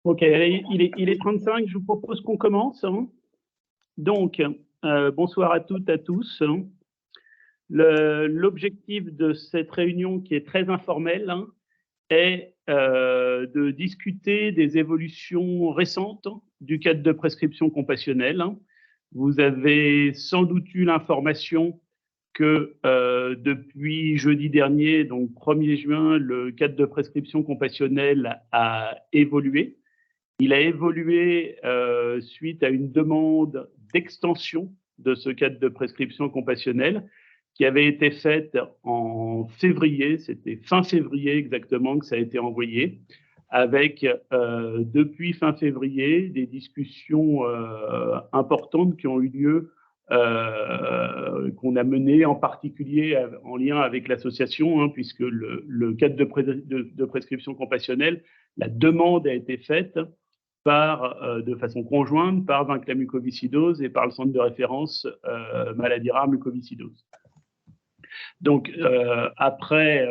Ok, allez, il est 35, je vous propose qu'on commence. Donc, bonsoir à toutes, à tous. L'objectif de cette réunion, qui est très informelle, est de discuter des évolutions récentes du cadre de prescription compassionnelle. Vous avez sans doute eu l'information que depuis jeudi dernier, donc 1er juin, le cadre de prescription compassionnelle a évolué. Il a évolué suite à une demande d'extension de ce cadre de prescription compassionnelle qui avait été faite en février, c'était fin février exactement que ça a été envoyé, avec depuis fin février des discussions importantes qui ont eu lieu, qu'on a menées en particulier en lien avec l'association, puisque le cadre de prescription compassionnelle, la demande a été faite de façon conjointe par Vaincre la mucoviscidose et par le centre de référence maladie rare mucoviscidose. Donc, après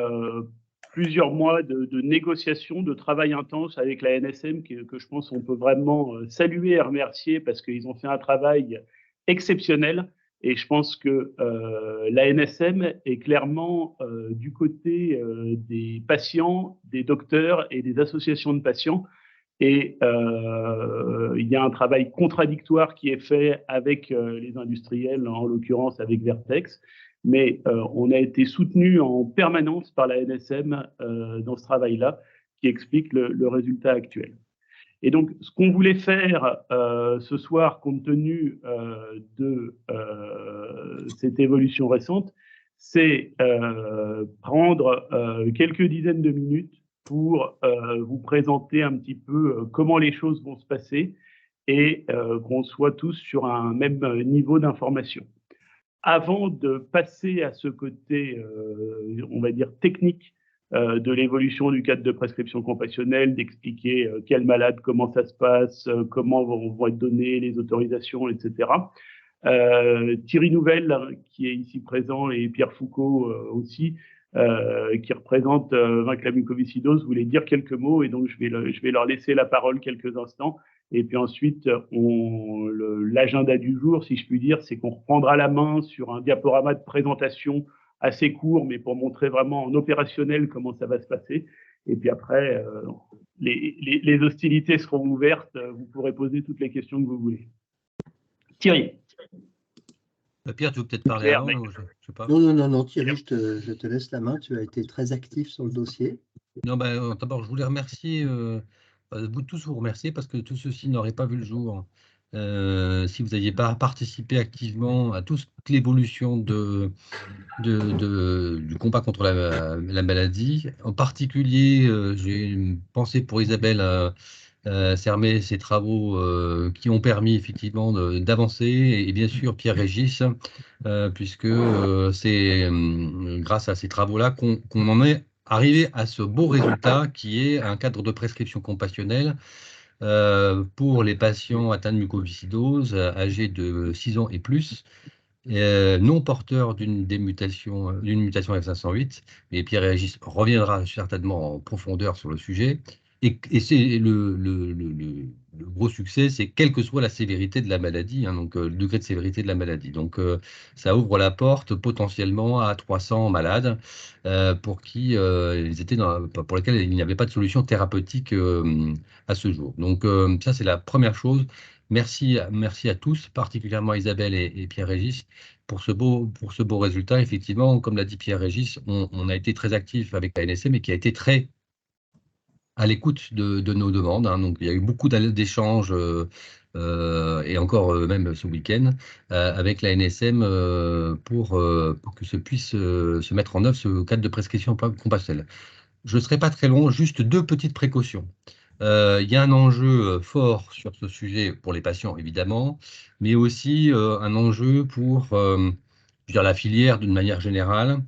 plusieurs mois de négociations, de travail intense avec la NSM, que je pense qu'on peut vraiment saluer et remercier parce qu'ils ont fait un travail exceptionnel. Et je pense que la NSM est clairement du côté des patients, des docteurs et des associations de patients. Et il y a un travail contradictoire qui est fait avec les industriels, en l'occurrence avec Vertex, mais on a été soutenu en permanence par la NSM dans ce travail-là, qui explique le résultat actuel. Et donc, ce qu'on voulait faire ce soir, compte tenu de cette évolution récente, c'est prendre quelques dizaines de minutes pour vous présenter un petit peu comment les choses vont se passer et qu'on soit tous sur un même niveau d'information. Avant de passer à ce côté, on va dire, technique de l'évolution du cadre de prescription compassionnelle, d'expliquer quels malades, comment ça se passe, comment vont être données les autorisations, etc. Thierry Nouvel, qui est ici présent, et Pierre Foucault aussi, qui représente Vaincre la mucoviscidose, voulaient dire quelques mots, et donc je vais leur laisser la parole quelques instants. Et puis ensuite, l'agenda du jour, si je puis dire, c'est qu'on reprendra la main sur un diaporama de présentation assez court, mais pour montrer vraiment en opérationnel comment ça va se passer. Et puis après, les hostilités seront ouvertes. Vous pourrez poser toutes les questions que vous voulez. Thierry. Pierre, tu veux peut-être parler avant, je sais pas. Non, Thierry, je te laisse la main. Tu as été très actif sur le dossier. Non, d'abord, je voulais remercier, vous tous vous remercier parce que tout ceci n'aurait pas vu le jour si vous n'aviez pas participé activement à toute l'évolution du combat contre la maladie. En particulier, j'ai une pensée pour Isabelle Sermet, ses travaux qui ont permis effectivement d'avancer, et bien sûr Pierre Régis, puisque c'est grâce à ces travaux-là qu'on en est arrivé à ce beau résultat qui est un cadre de prescription compassionnelle pour les patients atteints de mucoviscidose âgés de 6 ans et plus, non porteurs d'une mutation F508, mais Pierre Régis reviendra certainement en profondeur sur le sujet. Et c'est le gros succès, c'est quelle que soit la sévérité de la maladie, donc le degré de sévérité de la maladie. Donc ça ouvre la porte potentiellement à 300 malades pour lesquels il n'y avait pas de solution thérapeutique à ce jour. Donc ça, c'est la première chose. Merci à tous, particulièrement Isabelle et Pierre Régis, pour ce beau résultat. Effectivement, comme l'a dit Pierre Régis, on a été très actif avec la NSM et qui a été très à l'écoute de nos demandes. Donc, il y a eu beaucoup d'échanges, et encore même ce week-end, avec la NSM pour que se puisse se mettre en œuvre ce cadre de prescription compassionnelle. Je ne serai pas très long, juste deux petites précautions. Il y a un enjeu fort sur ce sujet pour les patients, évidemment, mais aussi un enjeu pour la filière d'une manière générale,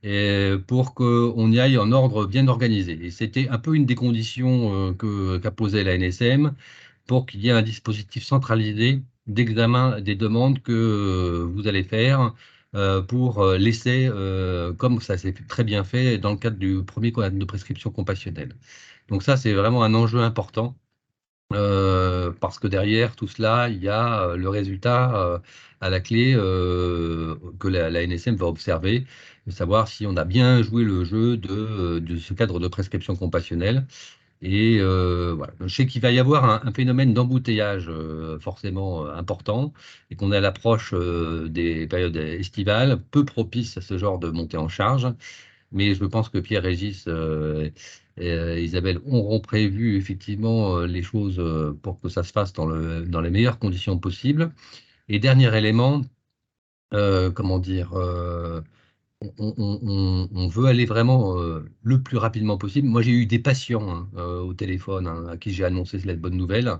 et pour qu'on y aille en ordre bien organisé. Et c'était un peu une des conditions qu'a posé la NSM pour qu'il y ait un dispositif centralisé d'examen des demandes que vous allez faire pour l'essai, comme ça s'est très bien fait dans le cadre du premier code de prescription compassionnelle. Donc ça, c'est vraiment un enjeu important. Parce que derrière tout cela, il y a le résultat à la clé que la NSM va observer, de savoir si on a bien joué le jeu de ce cadre de prescription compassionnelle. Et voilà. Je sais qu'il va y avoir un phénomène d'embouteillage forcément important et qu'on est à l'approche des périodes estivales, peu propices à ce genre de montée en charge. Mais je pense que Pierre-Régis et Isabelle auront prévu effectivement les choses pour que ça se fasse dans les meilleures conditions possibles. Et dernier élément, comment dire, on veut aller vraiment le plus rapidement possible. Moi, j'ai eu des patients au téléphone à qui j'ai annoncé cette bonne nouvelle.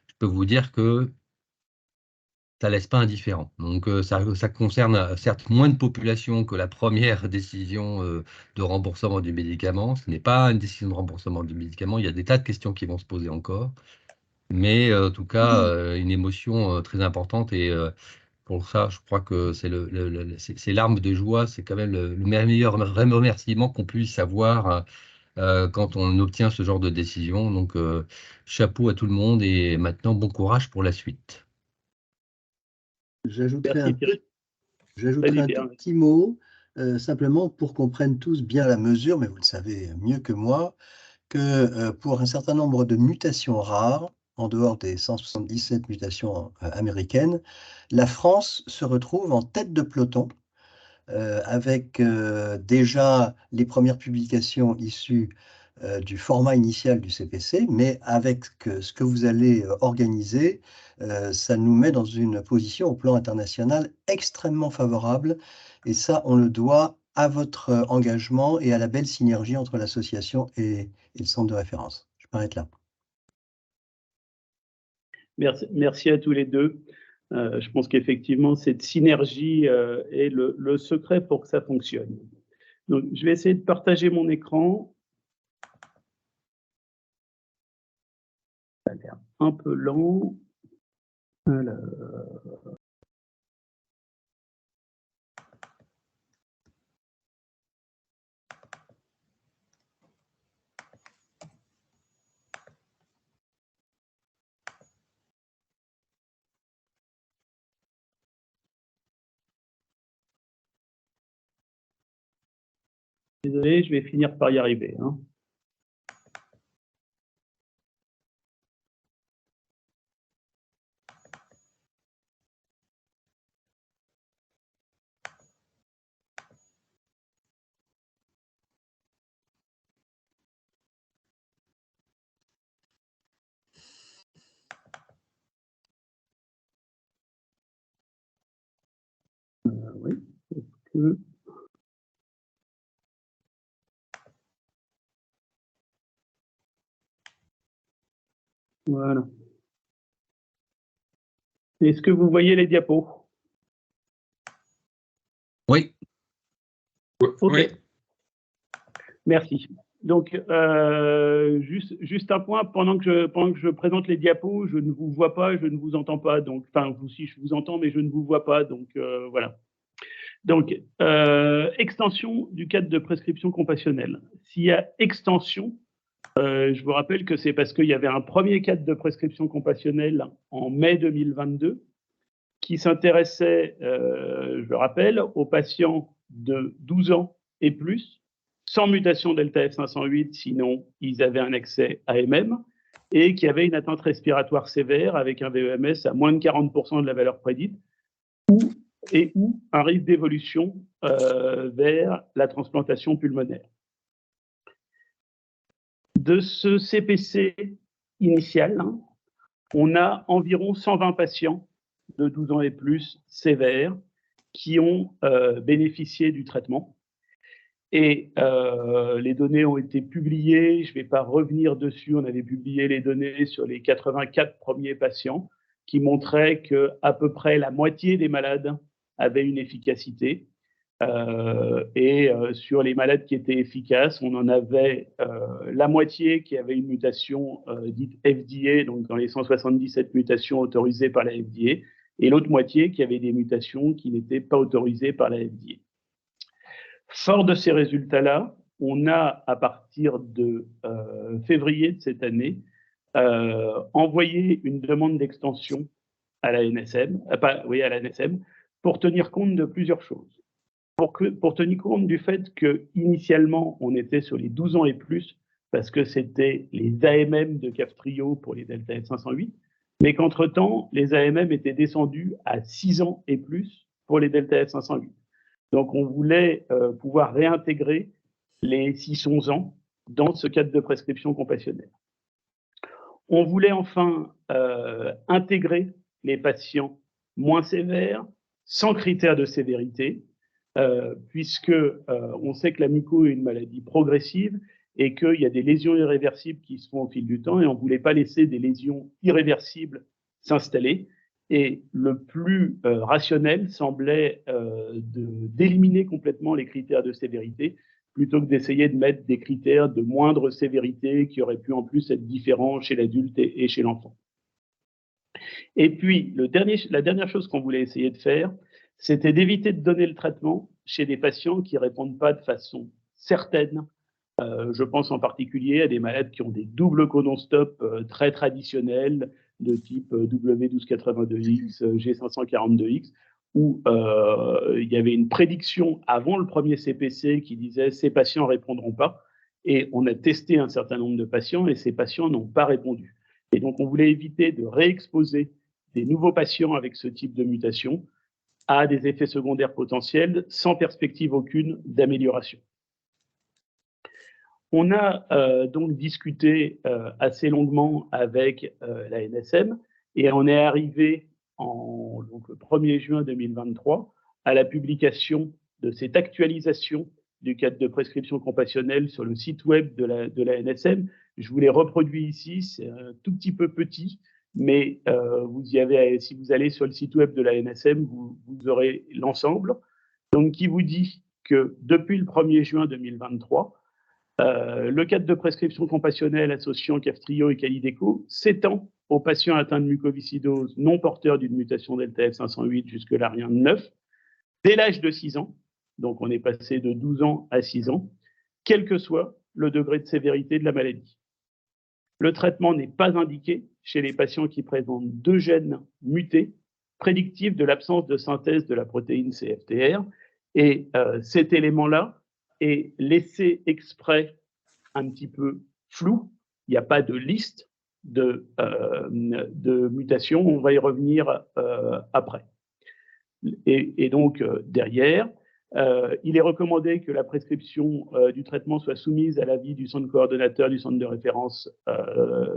Je peux vous dire que ça laisse pas indifférent. Donc, ça concerne certes moins de population que la première décision de remboursement du médicament. Ce n'est pas une décision de remboursement du médicament. Il y a des tas de questions qui vont se poser encore. Mais en tout cas, une émotion très importante. Et pour ça, je crois que c'est l'arme de joie. C'est quand même le meilleur remerciement qu'on puisse avoir quand on obtient ce genre de décision. Donc, chapeau à tout le monde et maintenant, bon courage pour la suite. J'ajouterai Merci, un, Thierry. j'ajouterai Vas-y, un Pierre. tout petit mot, simplement pour qu'on prenne tous bien la mesure, mais vous le savez mieux que moi, que pour un certain nombre de mutations rares, en dehors des 177 mutations américaines, la France se retrouve en tête de peloton, avec déjà les premières publications issues du format initial du CPC, mais avec ce que vous allez organiser, ça nous met dans une position au plan international extrêmement favorable, et ça, on le doit à votre engagement et à la belle synergie entre l'association et le centre de référence. Je m'arrête là. Merci à tous les deux. Je pense qu'effectivement, cette synergie est le secret pour que ça fonctionne. Donc, je vais essayer de partager mon écran. Ça a l'air un peu lent. Alors. Désolé, je vais finir par y arriver. Oui. Voilà. Est-ce que vous voyez les diapos? Oui. OK. Oui. Merci. Donc, juste un point, pendant que je présente les diapos, je ne vous vois pas, je ne vous entends pas. Donc, enfin, si je vous entends, mais je ne vous vois pas. Donc, voilà. Donc, extension du cadre de prescription compassionnelle. S'il y a extension, je vous rappelle que c'est parce qu'il y avait un premier cadre de prescription compassionnelle en mai 2022 qui s'intéressait, je le rappelle, aux patients de 12 ans et plus, sans mutation delta F508, sinon ils avaient un accès AMM, et qui avaient une atteinte respiratoire sévère avec un VEMS à moins de 40% de la valeur prédite, ou un risque d'évolution vers la transplantation pulmonaire. De ce CPC initial, on a environ 120 patients de 12 ans et plus sévères qui ont bénéficié du traitement. Et les données ont été publiées, je ne vais pas revenir dessus, on avait publié les données sur les 84 premiers patients qui montraient qu'à peu près la moitié des malades avaient une efficacité. Sur les malades qui étaient efficaces, on en avait la moitié qui avait une mutation dite FDA, donc dans les 177 mutations autorisées par la FDA, et l'autre moitié qui avait des mutations qui n'étaient pas autorisées par la FDA. Fort de ces résultats-là, on a, à partir de février de cette année, envoyé une demande d'extension à la NSM, à la NSM, pour tenir compte de plusieurs choses. Pour tenir compte du fait qu'initialement, on était sur les 12 ans et plus, parce que c'était les AMM de Kaftrio pour les Delta F508, mais qu'entre-temps, les AMM étaient descendus à 6 ans et plus pour les Delta F508. Donc, on voulait pouvoir réintégrer les 6-11 ans dans ce cadre de prescription compassionnelle. On voulait enfin intégrer les patients moins sévères, sans critères de sévérité, puisque on sait que la muco est une maladie progressive et qu'il y a des lésions irréversibles qui se font au fil du temps, et on ne voulait pas laisser des lésions irréversibles s'installer. Et le plus rationnel semblait d'éliminer complètement les critères de sévérité, plutôt que d'essayer de mettre des critères de moindre sévérité qui auraient pu en plus être différents chez l'adulte et chez l'enfant. Et puis, la dernière chose qu'on voulait essayer de faire, c'était d'éviter de donner le traitement chez des patients qui ne répondent pas de façon certaine. Je pense en particulier à des malades qui ont des doubles codons stop très traditionnels, de type W1282X, G542X, où il y avait une prédiction avant le premier CPC qui disait « ces patients ne répondront pas ». Et on a testé un certain nombre de patients et ces patients n'ont pas répondu. Et donc, on voulait éviter de réexposer des nouveaux patients avec ce type de mutation à des effets secondaires potentiels sans perspective aucune d'amélioration. On a donc discuté assez longuement avec la NSM et on est arrivé donc le 1er juin 2023 à la publication de cette actualisation du cadre de prescription compassionnelle sur le site web de la NSM. Je vous l'ai reproduit ici, c'est un tout petit peu petit, mais si vous allez sur le site web de la NSM, vous aurez l'ensemble. Donc, qui vous dit que depuis le 1er juin 2023, le cadre de prescription compassionnelle associant Kaftrio et Kalydeco s'étend aux patients atteints de mucoviscidose non porteurs d'une mutation Delta F508, jusque-là rien de neuf, dès l'âge de 6 ans, donc on est passé de 12 ans à 6 ans, quel que soit le degré de sévérité de la maladie. Le traitement n'est pas indiqué chez les patients qui présentent 2 gènes mutés, prédictifs de l'absence de synthèse de la protéine CFTR, et cet élément-là est laissé exprès un petit peu flou. Il n'y a pas de liste de mutations, on va y revenir après. Et donc, derrière, il est recommandé que la prescription du traitement soit soumise à l'avis du centre coordonnateur du centre de référence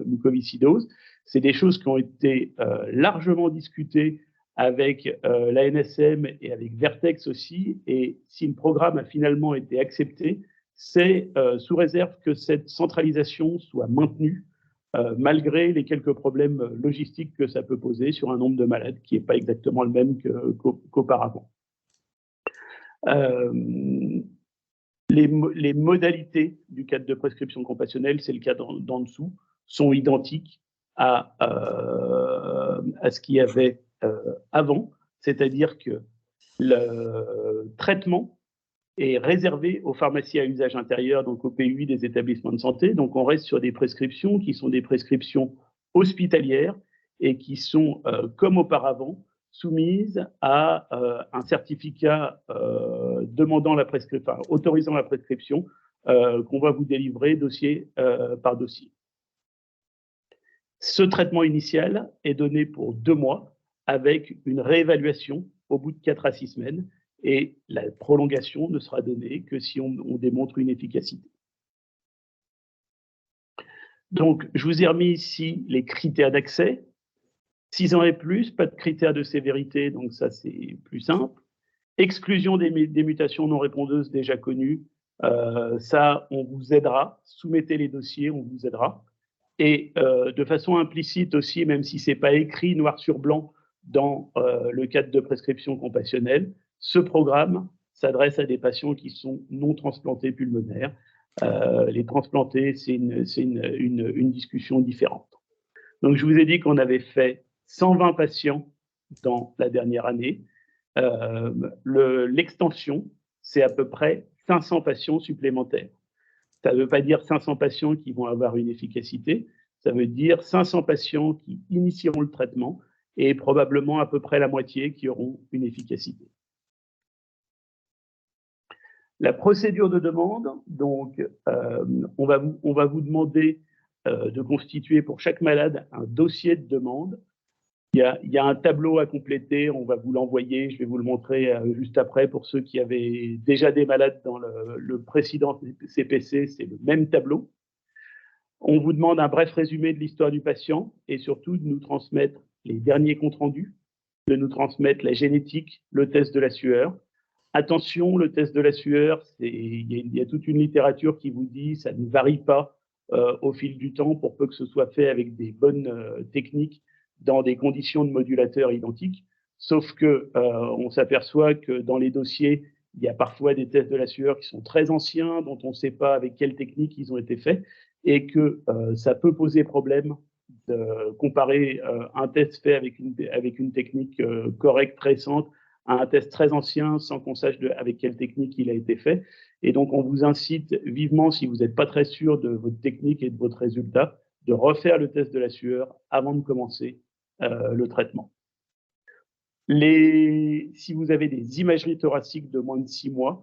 mucoviscidose. C'est des choses qui ont été largement discutées avec la NSM et avec Vertex aussi, et si le programme a finalement été accepté, c'est sous réserve que cette centralisation soit maintenue, malgré les quelques problèmes logistiques que ça peut poser sur un nombre de malades qui n'est pas exactement le même qu'auparavant. Les modalités du cadre de prescription compassionnelle, c'est le cadre d'en dessous, sont identiques à ce qu'il y avait avant, c'est-à-dire que le traitement est réservé aux pharmacies à usage intérieur, donc aux PUI des établissements de santé. Donc, on reste sur des prescriptions qui sont des prescriptions hospitalières et qui sont, comme auparavant, soumises à un certificat autorisant la prescription qu'on va vous délivrer dossier par dossier. Ce traitement initial est donné pour 2 mois avec une réévaluation au bout de 4 à 6 semaines. Et la prolongation ne sera donnée que si on démontre une efficacité. Donc, je vous ai remis ici les critères d'accès. 6 ans et plus, pas de critères de sévérité, donc ça c'est plus simple. Exclusion des mutations non répondeuses déjà connues, ça on vous aidera. Soumettez les dossiers, on vous aidera. Et de façon implicite aussi, même si ce n'est pas écrit noir sur blanc dans le cadre de prescription compassionnelle, ce programme s'adresse à des patients qui sont non transplantés pulmonaires. Les transplantés, c'est une discussion différente. Donc, je vous ai dit qu'on avait fait 120 patients dans la dernière année. L'extension, c'est à peu près 500 patients supplémentaires. Ça ne veut pas dire 500 patients qui vont avoir une efficacité, ça veut dire 500 patients qui initieront le traitement et probablement à peu près la moitié qui auront une efficacité. La procédure de demande, donc, on va vous demander de constituer pour chaque malade un dossier de demande. Il y a un tableau à compléter, on va vous l'envoyer, je vais vous le montrer juste après pour ceux qui avaient déjà des malades dans le précédent CPC, c'est le même tableau. On vous demande un bref résumé de l'histoire du patient et surtout de nous transmettre les derniers comptes rendus, de nous transmettre la génétique, le test de la sueur. Attention, le test de la sueur, il y a toute une littérature qui vous dit ça ne varie pas au fil du temps pour peu que ce soit fait avec des bonnes techniques dans des conditions de modulateurs identiques, sauf que on s'aperçoit que dans les dossiers, il y a parfois des tests de la sueur qui sont très anciens, dont on ne sait pas avec quelle technique ils ont été faits, et que ça peut poser problème de comparer un test fait avec une technique correcte, récente, à un test très ancien sans qu'on sache avec quelle technique il a été fait. Et donc, on vous incite vivement, si vous n'êtes pas très sûr de votre technique et de votre résultat, de refaire le test de la sueur avant de commencer le traitement. Si vous avez des imageries thoraciques de moins de 6 mois,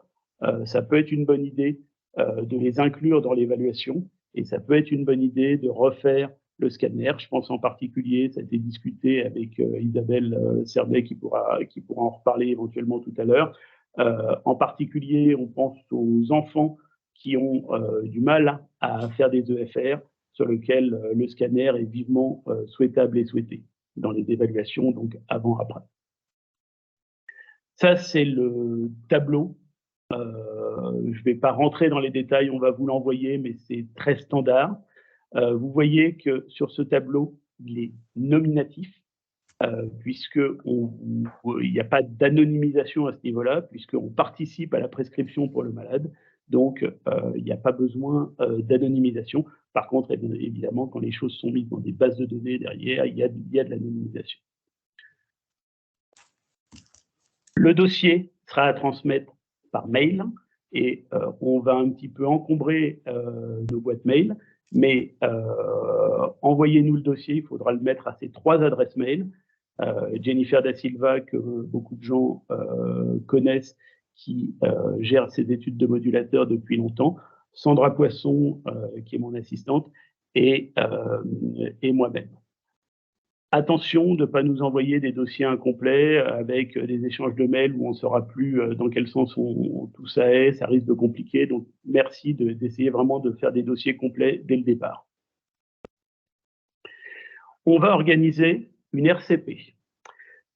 ça peut être une bonne idée de les inclure dans l'évaluation et ça peut être une bonne idée de refaire le scanner. Je pense en particulier, ça a été discuté avec Isabelle Sermet qui pourra en reparler éventuellement tout à l'heure. En particulier, on pense aux enfants qui ont du mal à faire des EFR, sur lequel le scanner est vivement souhaitable et souhaité dans les évaluations, donc avant-après. Ça, c'est le tableau. Je ne vais pas rentrer dans les détails, on va vous l'envoyer, mais c'est très standard. Vous voyez que sur ce tableau, il est nominatif, puisqu'il n'y a pas d'anonymisation à ce niveau-là, puisqu'on participe à la prescription pour le malade. Donc, il n'y a pas besoin d'anonymisation. Par contre, évidemment, quand les choses sont mises dans des bases de données derrière, il y a de l'anonymisation. Le dossier sera à transmettre par mail et on va un petit peu encombrer nos boîtes mail, mais envoyez-nous le dossier, il faudra le mettre à ces 3 adresses mail. Jennifer Da Silva, que beaucoup de gens connaissent, qui gère ses études de modulateur depuis longtemps, Sandra Poisson, qui est mon assistante, et moi-même. Attention de ne pas nous envoyer des dossiers incomplets avec des échanges de mails où on ne saura plus dans quel sens tout ça est, ça risque de compliquer. Donc, merci d'essayer vraiment de faire des dossiers complets dès le départ. On va organiser une RCP.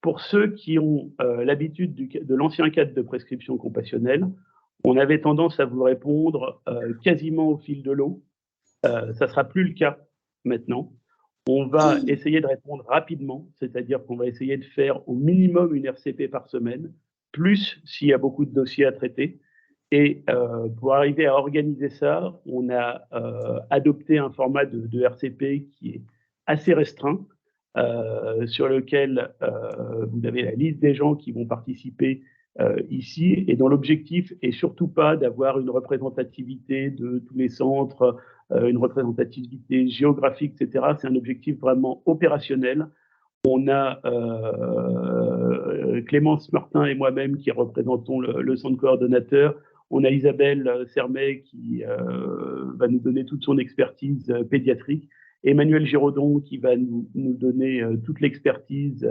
Pour ceux qui ont l'habitude de l'ancien cadre de prescription compassionnelle, on avait tendance à vous répondre quasiment au fil de l'eau. Ça ne sera plus le cas maintenant. On va essayer de répondre rapidement, c'est-à-dire qu'on va essayer de faire au minimum une RCP par semaine, plus s'il y a beaucoup de dossiers à traiter. Et pour arriver à organiser ça, on a adopté un format de RCP qui est assez restreint, sur lequel vous avez la liste des gens qui vont participer ici, et dont l'objectif est surtout pas d'avoir une représentativité de tous les centres, une représentativité géographique, etc. C'est un objectif vraiment opérationnel. On a Clémence Martin et moi-même qui représentons le centre coordonnateur. On a Isabelle Sermet qui va nous donner toute son expertise pédiatrique. Emmanuel Giraudon qui va nous donner toute l'expertise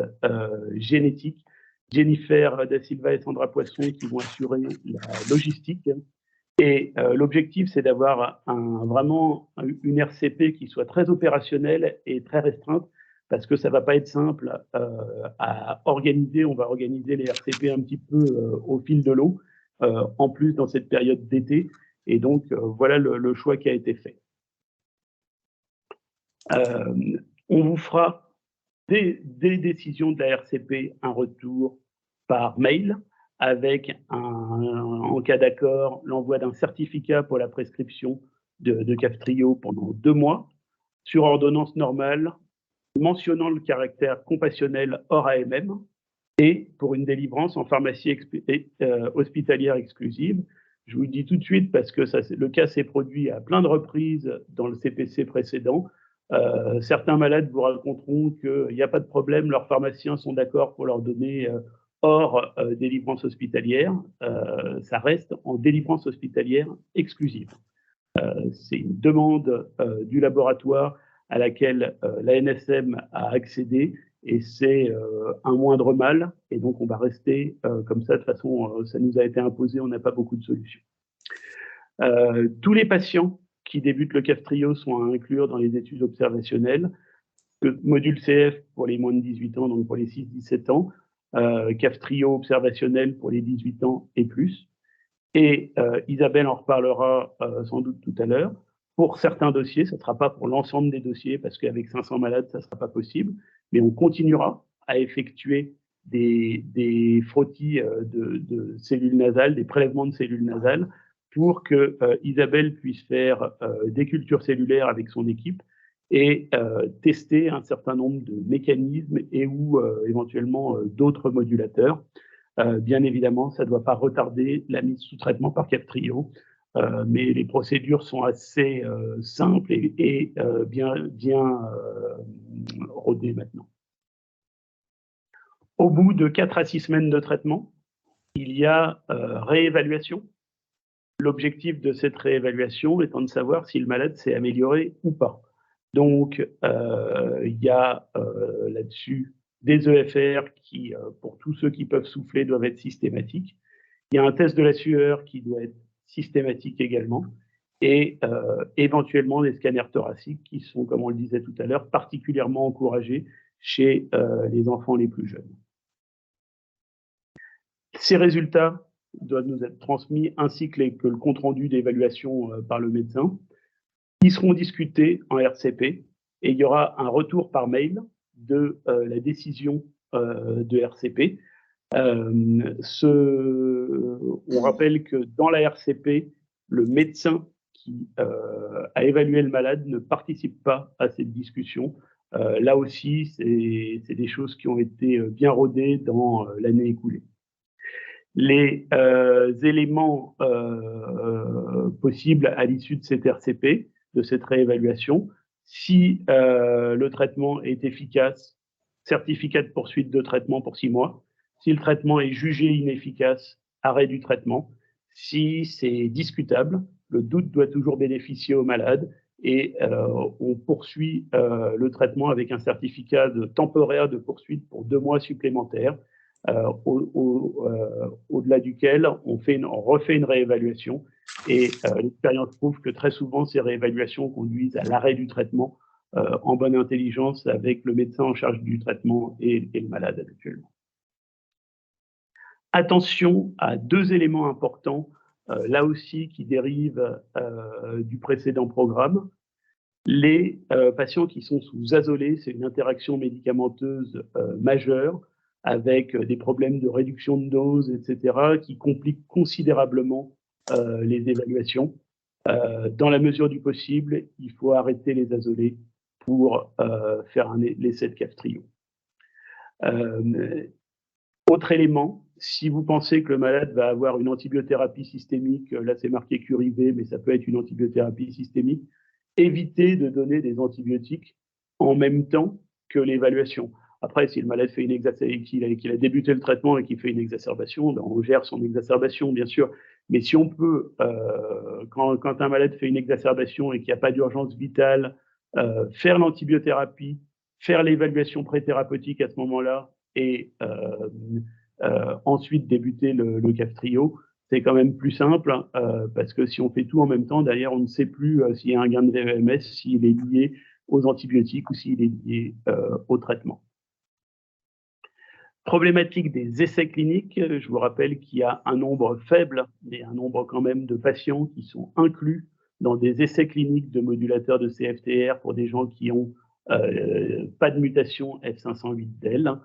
génétique. Jennifer Da Silva et Sandra Poisson qui vont assurer la logistique. Et l'objectif, c'est d'avoir vraiment une RCP qui soit très opérationnelle et très restreinte, parce que ça ne va pas être simple à organiser. On va organiser les RCP un petit peu au fil de l'eau, en plus dans cette période d'été. Et donc, voilà le choix qui a été fait. On vous fera, dès décisions de la RCP, un retour par mail, avec, en cas d'accord, l'envoi d'un certificat pour la prescription de Kaftrio pendant 2 mois, sur ordonnance normale, mentionnant le caractère compassionnel hors AMM, et pour une délivrance en pharmacie hospitalière exclusive. Je vous le dis tout de suite parce que le cas s'est produit à plein de reprises dans le CPC précédent. Certains malades vous raconteront qu'il n'y a pas de problème, leurs pharmaciens sont d'accord pour leur donner hors délivrance hospitalière. Ça reste en délivrance hospitalière exclusive. C'est une demande du laboratoire à laquelle l'ANSM a accédé et c'est un moindre mal. Et donc, on va rester comme ça. De toute façon, ça nous a été imposé, on n'a pas beaucoup de solutions. Tous les patients qui débutent le Kaftrio sont à inclure dans les études observationnelles. Le module CF pour les moins de 18 ans, donc pour les 6-17 ans. Kaftrio observationnel pour les 18 ans et plus. Et Isabelle en reparlera sans doute tout à l'heure. Pour certains dossiers, ça ne sera pas pour l'ensemble des dossiers, parce qu'avec 500 malades, ça ne sera pas possible, mais on continuera à effectuer des frottis de cellules nasales, des prélèvements de cellules nasales, pour que Isabelle puisse faire des cultures cellulaires avec son équipe et tester un certain nombre de mécanismes et ou éventuellement d'autres modulateurs. Bien évidemment, ça ne doit pas retarder la mise sous traitement par Kaftrio, mais les procédures sont assez simples et bien rodées maintenant. Au bout de 4 à 6 semaines de traitement, il y a réévaluation. L'objectif de cette réévaluation étant de savoir si le malade s'est amélioré ou pas. Donc, il y a là-dessus des EFR qui, pour tous ceux qui peuvent souffler, doivent être systématiques. Il y a un test de la sueur qui doit être systématique également. Et éventuellement des scanners thoraciques qui sont, comme on le disait tout à l'heure, particulièrement encouragés chez les enfants les plus jeunes. Ces résultats doivent nous être transmis ainsi que le compte-rendu d'évaluation par le médecin. Ils seront discutés en RCP et il y aura un retour par mail de la décision de RCP. On rappelle que dans la RCP, le médecin qui a évalué le malade ne participe pas à cette discussion. Là aussi, c'est des choses qui ont été bien rodées dans l'année écoulée. Les éléments possibles à l'issue de cette RCP, de cette réévaluation, si le traitement est efficace, certificat de poursuite de traitement pour 6 mois. Si le traitement est jugé inefficace, arrêt du traitement. Si c'est discutable, le doute doit toujours bénéficier au malade et on poursuit le traitement avec un certificat temporaire de poursuite pour 2 mois supplémentaires. Au-delà duquel on refait une réévaluation et l'expérience prouve que très souvent ces réévaluations conduisent à l'arrêt du traitement en bonne intelligence avec le médecin en charge du traitement et le malade habituellement. Attention à 2 éléments importants, là aussi qui dérivent du précédent programme. Les patients qui sont sous azolée, c'est une interaction médicamenteuse majeure, avec des problèmes de réduction de dose, etc., qui compliquent considérablement les évaluations. Dans la mesure du possible, il faut arrêter les azolés pour faire l'essai de Kaftrio. Autre élément, si vous pensez que le malade va avoir une antibiothérapie systémique, là c'est marqué Curivée, mais ça peut être une antibiothérapie systémique, évitez de donner des antibiotiques en même temps que l'évaluation. Après, si le malade fait qu'il a débuté le traitement et qu'il fait une exacerbation, ben on gère son exacerbation, bien sûr. Mais si on peut, quand un malade fait une exacerbation et qu'il n'y a pas d'urgence vitale, faire l'antibiothérapie, faire l'évaluation préthérapeutique à ce moment-là et ensuite débuter le Kaftrio, c'est quand même plus simple parce que si on fait tout en même temps, derrière, on ne sait plus s'il y a un gain de VMS, s'il est lié aux antibiotiques ou s'il est lié au traitement. Problématique des essais cliniques, je vous rappelle qu'il y a un nombre faible, mais un nombre quand même de patients qui sont inclus dans des essais cliniques de modulateurs de CFTR pour des gens qui n'ont pas de mutation F508del.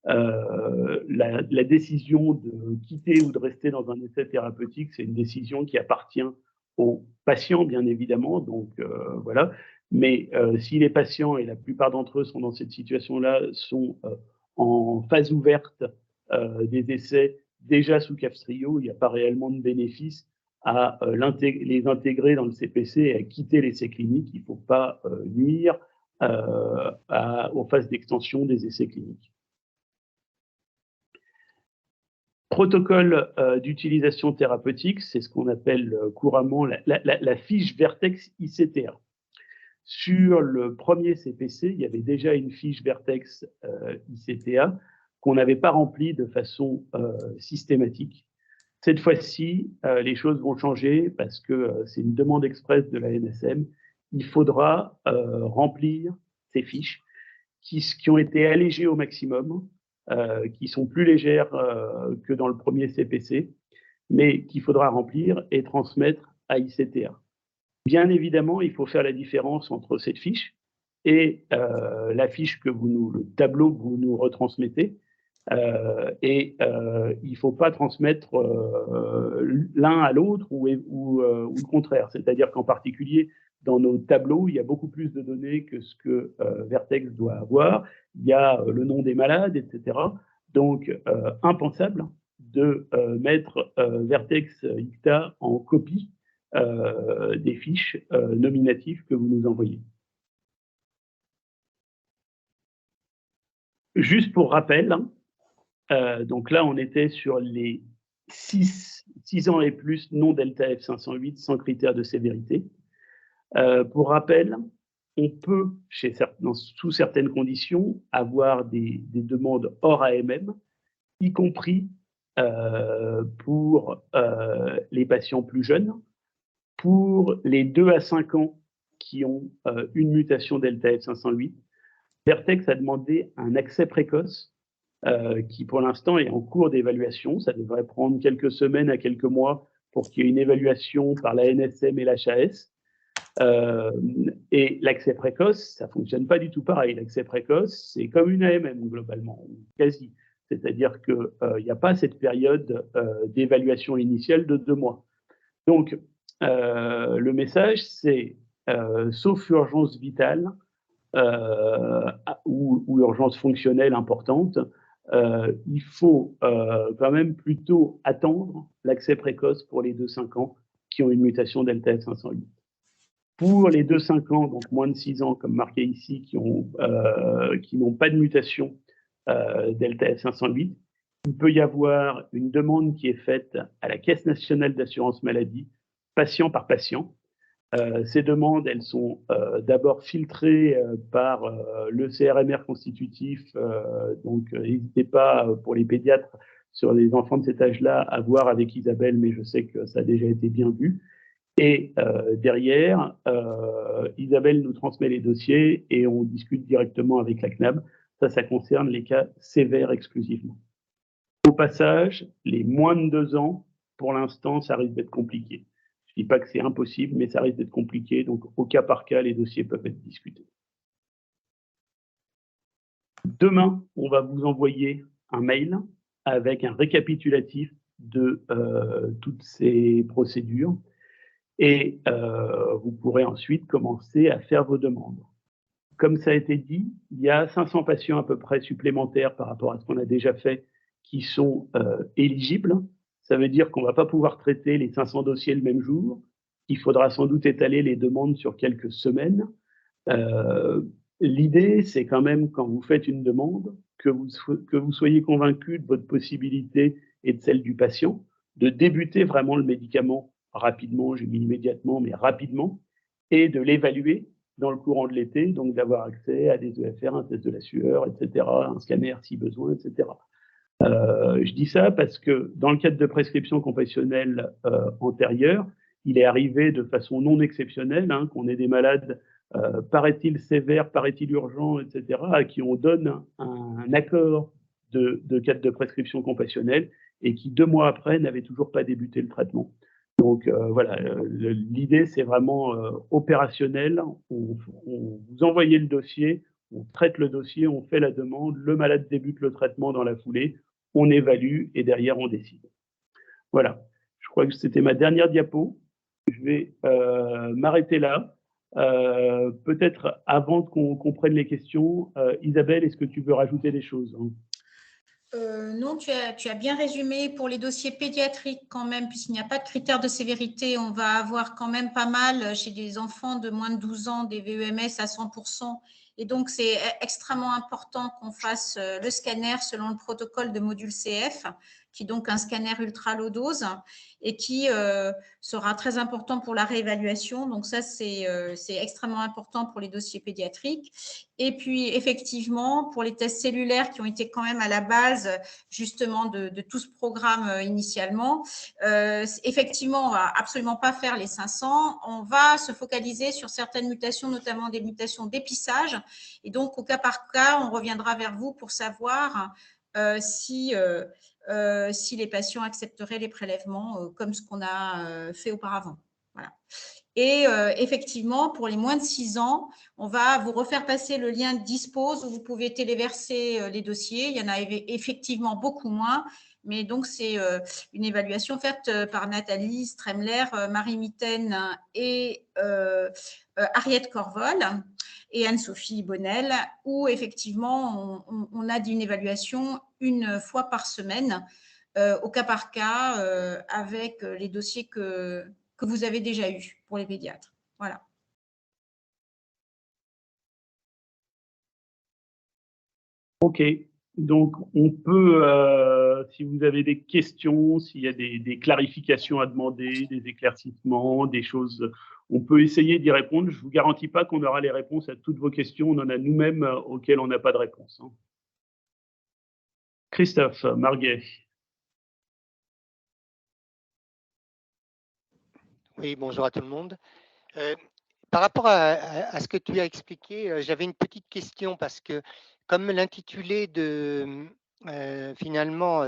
La décision de quitter ou de rester dans un essai thérapeutique, c'est une décision qui appartient aux patients, bien évidemment, donc voilà. Mais si les patients, et la plupart d'entre eux sont dans cette situation-là, sont en phase ouverte des essais déjà sous Kaftrio, il n'y a pas réellement de bénéfice à les intégrer dans le CPC et à quitter l'essai clinique. Il ne faut pas nuire aux phases d'extension des essais cliniques. Protocole d'utilisation thérapeutique, c'est ce qu'on appelle couramment la fiche Vertex ICTA. Sur le premier CPC, il y avait déjà une fiche Vertex ICTA qu'on n'avait pas remplie de façon systématique. Cette fois-ci, les choses vont changer parce que c'est une demande express de la NSM. Il faudra remplir ces fiches qui ont été allégées au maximum, qui sont plus légères que dans le premier CPC, mais qu'il faudra remplir et transmettre à ICTA. Bien évidemment, il faut faire la différence entre cette fiche et la fiche le tableau que vous nous retransmettez. Il ne faut pas transmettre l'un à l'autre ou le contraire. C'est-à-dire qu'en particulier, dans nos tableaux, il y a beaucoup plus de données que ce que Vertex doit avoir. Il y a le nom des malades, etc. Donc, impensable de mettre Vertex ICTA en copie des fiches nominatives que vous nous envoyez. Juste pour rappel, donc là, on était sur les 6 ans et plus non delta F508 sans critère de sévérité. Pour rappel, on peut, sous certaines conditions, avoir des demandes hors AMM, y compris pour les patients plus jeunes, pour les 2 à 5 ans qui ont une mutation delta F508. Vertex a demandé un accès précoce qui, pour l'instant, est en cours d'évaluation. Ça devrait prendre quelques semaines à quelques mois pour qu'il y ait une évaluation par la NSM et l'HAS. Et l'accès précoce, ça ne fonctionne pas du tout pareil. L'accès précoce, c'est comme une AMM globalement, quasi. C'est-à-dire qu'il n'y a pas cette période d'évaluation initiale de 2 mois. Donc, le message, c'est sauf urgence vitale ou urgence fonctionnelle importante, il faut quand même plutôt attendre l'accès précoce pour les 2-5 ans qui ont une mutation delta F508. Pour les 2-5 ans, donc moins de 6 ans, comme marqué ici, qui n'ont pas de mutation delta F508, il peut y avoir une demande qui est faite à la Caisse nationale d'assurance maladie, patient par patient. Ces demandes, elles sont d'abord filtrées par le CRMR constitutif, donc n'hésitez pas pour les pédiatres sur les enfants de cet âge-là à voir avec Isabelle, mais je sais que ça a déjà été bien vu. Et derrière, Isabelle nous transmet les dossiers et on discute directement avec la CNAB. Ça concerne les cas sévères exclusivement. Au passage, les moins de 2 ans, pour l'instant, ça risque d'être compliqué. Je ne dis pas que c'est impossible, mais ça risque d'être compliqué. Donc, au cas par cas, les dossiers peuvent être discutés. Demain, on va vous envoyer un mail avec un récapitulatif de toutes ces procédures. Et vous pourrez ensuite commencer à faire vos demandes. Comme ça a été dit, il y a 500 patients à peu près supplémentaires par rapport à ce qu'on a déjà fait qui sont éligibles. Ça veut dire qu'on ne va pas pouvoir traiter les 500 dossiers le même jour. Il faudra sans doute étaler les demandes sur quelques semaines. L'idée, c'est quand même, quand vous faites une demande, que vous soyez convaincu de votre possibilité et de celle du patient, de débuter vraiment le médicament rapidement, j'ai mis immédiatement, mais rapidement, et de l'évaluer dans le courant de l'été, donc d'avoir accès à des EFR, un test de la sueur, etc., un scanner si besoin, etc. Je dis ça parce que dans le cadre de prescription compassionnelle antérieure, il est arrivé de façon non exceptionnelle qu'on ait des malades, paraît-il sévères, paraît-il urgents, etc., à qui on donne un accord de cadre de prescription compassionnelle et qui 2 mois après n'avaient toujours pas débuté le traitement. Donc voilà, l'idée c'est vraiment opérationnel. On vous envoyez le dossier, on traite le dossier, on fait la demande, le malade débute le traitement dans la foulée, on évalue et derrière on décide. Voilà, je crois que c'était ma dernière diapo. Je vais m'arrêter là. Peut-être avant qu'on prenne les questions, Isabelle, est-ce que tu veux rajouter des choses ? Non, tu as bien résumé. Pour les dossiers pédiatriques quand même, puisqu'il n'y a pas de critères de sévérité, on va avoir quand même pas mal chez des enfants de moins de 12 ans des VEMS à 100%. Et donc, c'est extrêmement important qu'on fasse le scanner selon le protocole de module CF, qui est donc un scanner ultra low dose et qui sera très important pour la réévaluation. Donc ça, c'est extrêmement important pour les dossiers pédiatriques. Et puis, effectivement, pour les tests cellulaires qui ont été quand même à la base justement de tout ce programme initialement, effectivement, on ne va absolument pas faire les 500. On va se focaliser sur certaines mutations, notamment des mutations d'épissage. Et donc, au cas par cas, on reviendra vers vous pour savoir si les patients accepteraient les prélèvements comme ce qu'on a fait auparavant. Voilà. Et effectivement, pour les moins de 6 ans, on va vous refaire passer le lien Dispose où vous pouvez téléverser les dossiers. Il y en a effectivement beaucoup moins, mais donc c'est une évaluation faite par Nathalie Stremler, Marie Mitten et Ariette Corvol et Anne-Sophie Bonnel, où effectivement on a une évaluation une fois par semaine, au cas par cas, avec les dossiers que vous avez déjà eus pour les pédiatres. Voilà. OK. Donc, on peut, si vous avez des questions, s'il y a des clarifications à demander, des éclaircissements, des choses, on peut essayer d'y répondre. Je ne vous garantis pas qu'on aura les réponses à toutes vos questions. On en a nous-mêmes auxquelles on n'a pas de réponse. Hein. Christophe Marguet. Oui, bonjour à tout le monde. Par rapport à ce que tu as expliqué, j'avais une petite question parce que comme l'intitulé de finalement,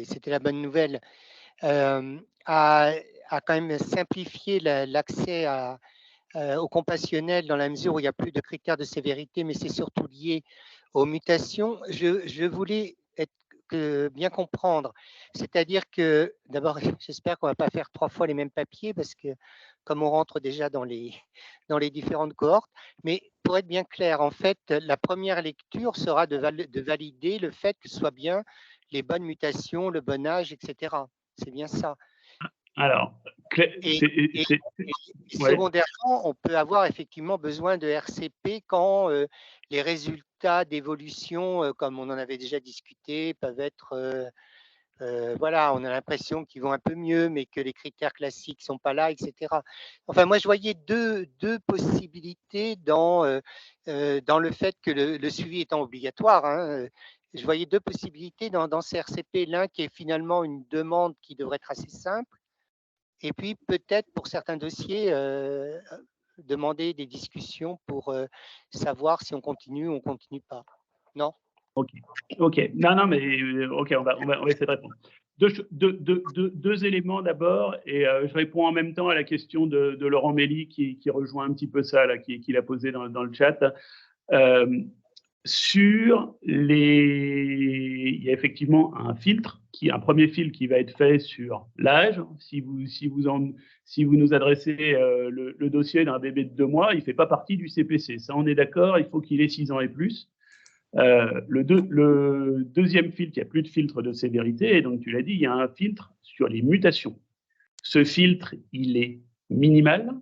c'était la bonne nouvelle, a quand même simplifié l'accès au compassionnel dans la mesure où il n'y a plus de critères de sévérité, mais c'est surtout lié aux mutations. Je voulais bien comprendre. C'est-à-dire que, d'abord, j'espère qu'on ne va pas faire 3 fois les mêmes papiers parce que comme on rentre déjà dans les différentes cohortes, mais pour être bien clair, en fait, la première lecture sera de valider le fait que ce soit bien les bonnes mutations, le bon âge, etc. C'est bien ça. Alors, secondairement, on peut avoir effectivement besoin de RCP quand les résultats d'évolution, comme on en avait déjà discuté, peuvent être, voilà, on a l'impression qu'ils vont un peu mieux, mais que les critères classiques ne sont pas là, etc. Enfin, moi, je voyais deux possibilités dans le fait que le suivi étant obligatoire. Hein, je voyais 2 possibilités dans ces RCP. L'un qui est finalement une demande qui devrait être assez simple, et puis peut-être pour certains dossiers, demander des discussions pour savoir si on continue ou on ne continue pas. Non? OK. Non, mais OK, on va essayer de répondre. Deux éléments d'abord, et je réponds en même temps à la question de Laurent Méli qui rejoint un petit peu ça, là, qui l'a posé dans le chat. Il y a effectivement un filtre, un premier filtre qui va être fait sur l'âge. Si vous nous adressez le dossier d'un bébé de 2 mois, il ne fait pas partie du CPC. Ça, on est d'accord, il faut qu'il ait 6 ans et plus. Le deuxième filtre, il n'y a plus de filtre de sévérité, et donc tu l'as dit, il y a un filtre sur les mutations. Ce filtre, il est minimal,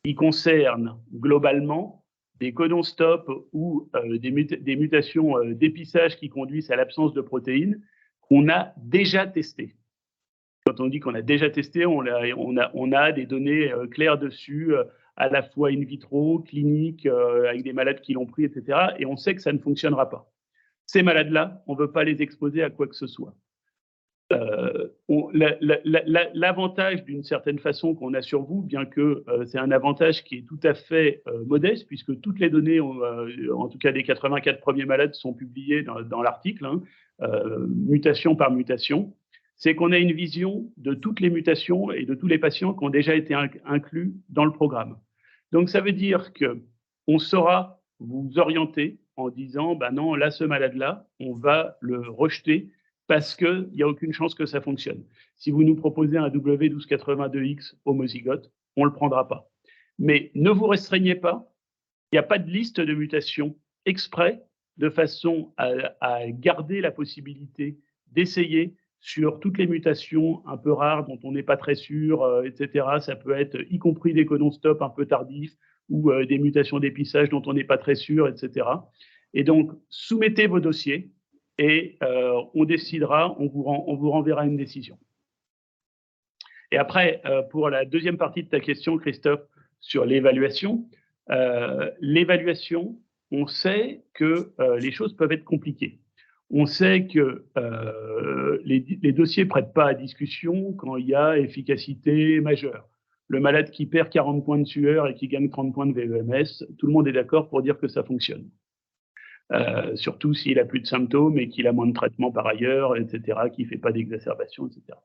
il concerne globalement des codons stop ou des mutations d'épissage qui conduisent à l'absence de protéines qu'on a déjà testées. Quand on dit qu'on a déjà testé, on a des données claires dessus, à la fois in vitro, clinique, avec des malades qui l'ont pris, etc. Et on sait que ça ne fonctionnera pas. Ces malades-là, on ne veut pas les exposer à quoi que ce soit. L'avantage d'une certaine façon qu'on a sur vous, bien que c'est un avantage qui est tout à fait modeste, puisque toutes les données, en tout cas des 84 premiers malades, sont publiées dans l'article, hein, mutation par mutation, c'est qu'on a une vision de toutes les mutations et de tous les patients qui ont déjà été inclus dans le programme. Donc ça veut dire qu'on saura vous orienter en disant, ben non, là, ce malade-là, on va le rejeter parce qu'il n'y a aucune chance que ça fonctionne. Si vous nous proposez un W1282X homozygote, on ne le prendra pas. Mais ne vous restreignez pas, il n'y a pas de liste de mutations exprès de façon à garder la possibilité d'essayer sur toutes les mutations un peu rares dont on n'est pas très sûr, etc. Ça peut être y compris des codons stop un peu tardifs ou des mutations d'épissage dont on n'est pas très sûr, etc. Et donc, soumettez vos dossiers et on décidera, on vous renverra une décision. Et après, pour la deuxième partie de ta question, Christophe, sur l'évaluation, on sait que les choses peuvent être compliquées. On sait que les dossiers ne prêtent pas à discussion quand il y a efficacité majeure. Le malade qui perd 40 points de sueur et qui gagne 30 points de VEMS, tout le monde est d'accord pour dire que ça fonctionne. Surtout s'il n'a plus de symptômes et qu'il a moins de traitement par ailleurs, etc., qu'il ne fait pas d'exacerbation, etc.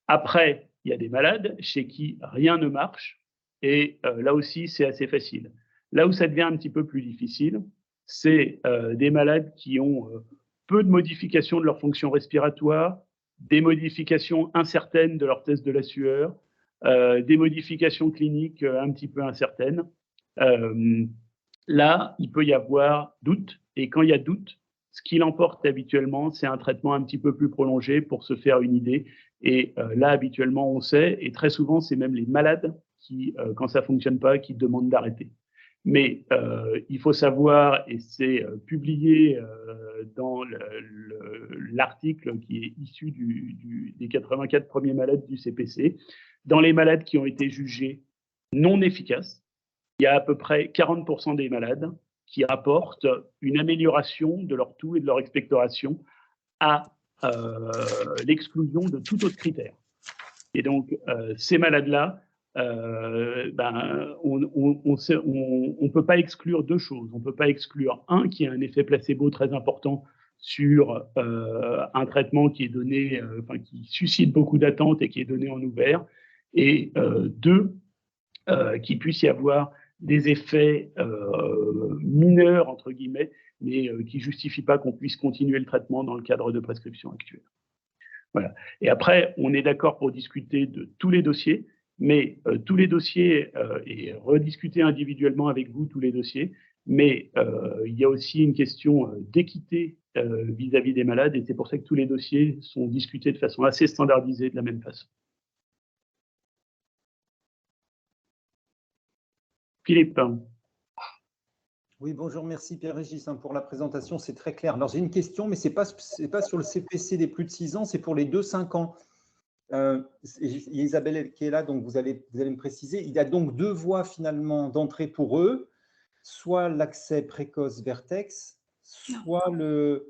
Après, il y a des malades chez qui rien ne marche et là aussi, c'est assez facile. Là où ça devient un petit peu plus difficile, c'est des malades qui ont peu de modifications de leur fonction respiratoire, des modifications incertaines de leur test de la sueur, des modifications cliniques un petit peu incertaines. Là, il peut y avoir doute, et quand il y a doute, ce qui l'emporte habituellement, c'est un traitement un petit peu plus prolongé pour se faire une idée. Et là, habituellement, on sait, et très souvent, c'est même les malades qui, quand ça ne fonctionne pas, qui demandent d'arrêter. Mais il faut savoir, et c'est publié dans l'article qui est issu des 84 premiers malades du CPC, dans les malades qui ont été jugés non efficaces, il y a à peu près 40% des malades qui rapportent une amélioration de leur taux et de leur expectoration à l'exclusion de tout autre critère. Et donc, ces malades-là, on ne peut pas exclure deux choses. On ne peut pas exclure, un, qu'il y a un effet placebo très important sur un traitement qui est donné, qui suscite beaucoup d'attentes et qui est donné en ouvert, et deux, qu'il puisse y avoir des effets mineurs, entre guillemets, mais qui ne justifient pas qu'on puisse continuer le traitement dans le cadre de prescription actuelle. Voilà. Et après, on est d'accord pour discuter de tous les dossiers, mais tous les dossiers, et rediscuter individuellement avec vous tous les dossiers, mais il y a aussi une question d'équité vis-à-vis des malades, et c'est pour ça que tous les dossiers sont discutés de façon assez standardisée, de la même façon. Philippe. Oui, bonjour, merci Pierre-Régis pour la présentation, c'est très clair. Alors j'ai une question, mais ce n'est pas sur le CPC des plus de 6 ans, c'est pour les 2-5 ans. Isabelle qui est là, donc vous allez me préciser. Il y a donc 2 voies finalement d'entrée pour eux, soit l'accès précoce Vertex, soit le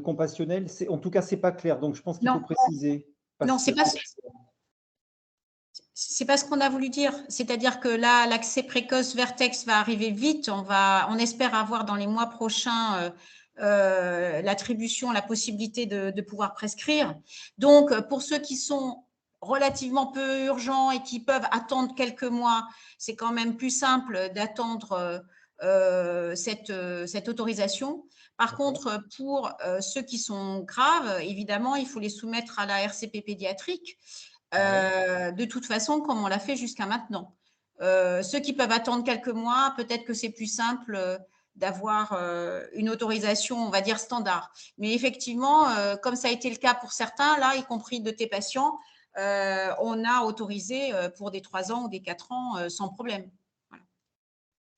compassionnel. En tout cas, ce n'est pas clair, donc je pense qu'il faut préciser. Non, ce n'est pas... C'est pas ce qu'on a voulu dire. C'est-à-dire que là, l'accès précoce Vertex va arriver vite. On espère avoir dans les mois prochains l'attribution, la possibilité de pouvoir prescrire. Donc, pour ceux qui sont relativement peu urgents et qui peuvent attendre quelques mois, c'est quand même plus simple d'attendre cette autorisation. Par contre, pour ceux qui sont graves, évidemment, il faut les soumettre à la RCP pédiatrique. De toute façon, comme on l'a fait jusqu'à maintenant. Ceux qui peuvent attendre quelques mois, peut-être que c'est plus simple d'avoir une autorisation, on va dire, standard. Mais effectivement, comme ça a été le cas pour certains, là, y compris de tes patients, on a autorisé pour des 3 ans ou des 4 ans sans problème. Voilà.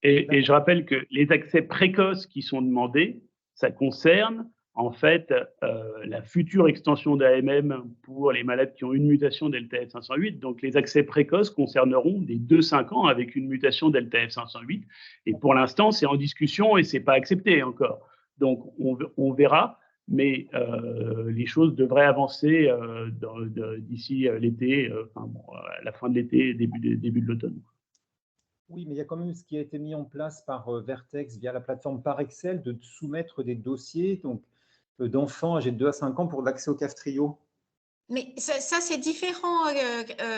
Et je rappelle que les accès précoces qui sont demandés, ça concerne en fait la future extension d'AMM pour les malades qui ont une mutation delta-F508. Donc, les accès précoces concerneront des 2-5 ans avec une mutation delta-F508. Et pour l'instant, c'est en discussion et ce n'est pas accepté encore. Donc, on verra, mais les choses devraient avancer d'ici l'été, à la fin de l'été, début de l'automne. Oui, mais il y a quand même ce qui a été mis en place par Vertex via la plateforme Parexel de soumettre des dossiers d'enfants âgés de 2 à 5 ans pour l'accès au Kaftrio. Mais ça c'est différent.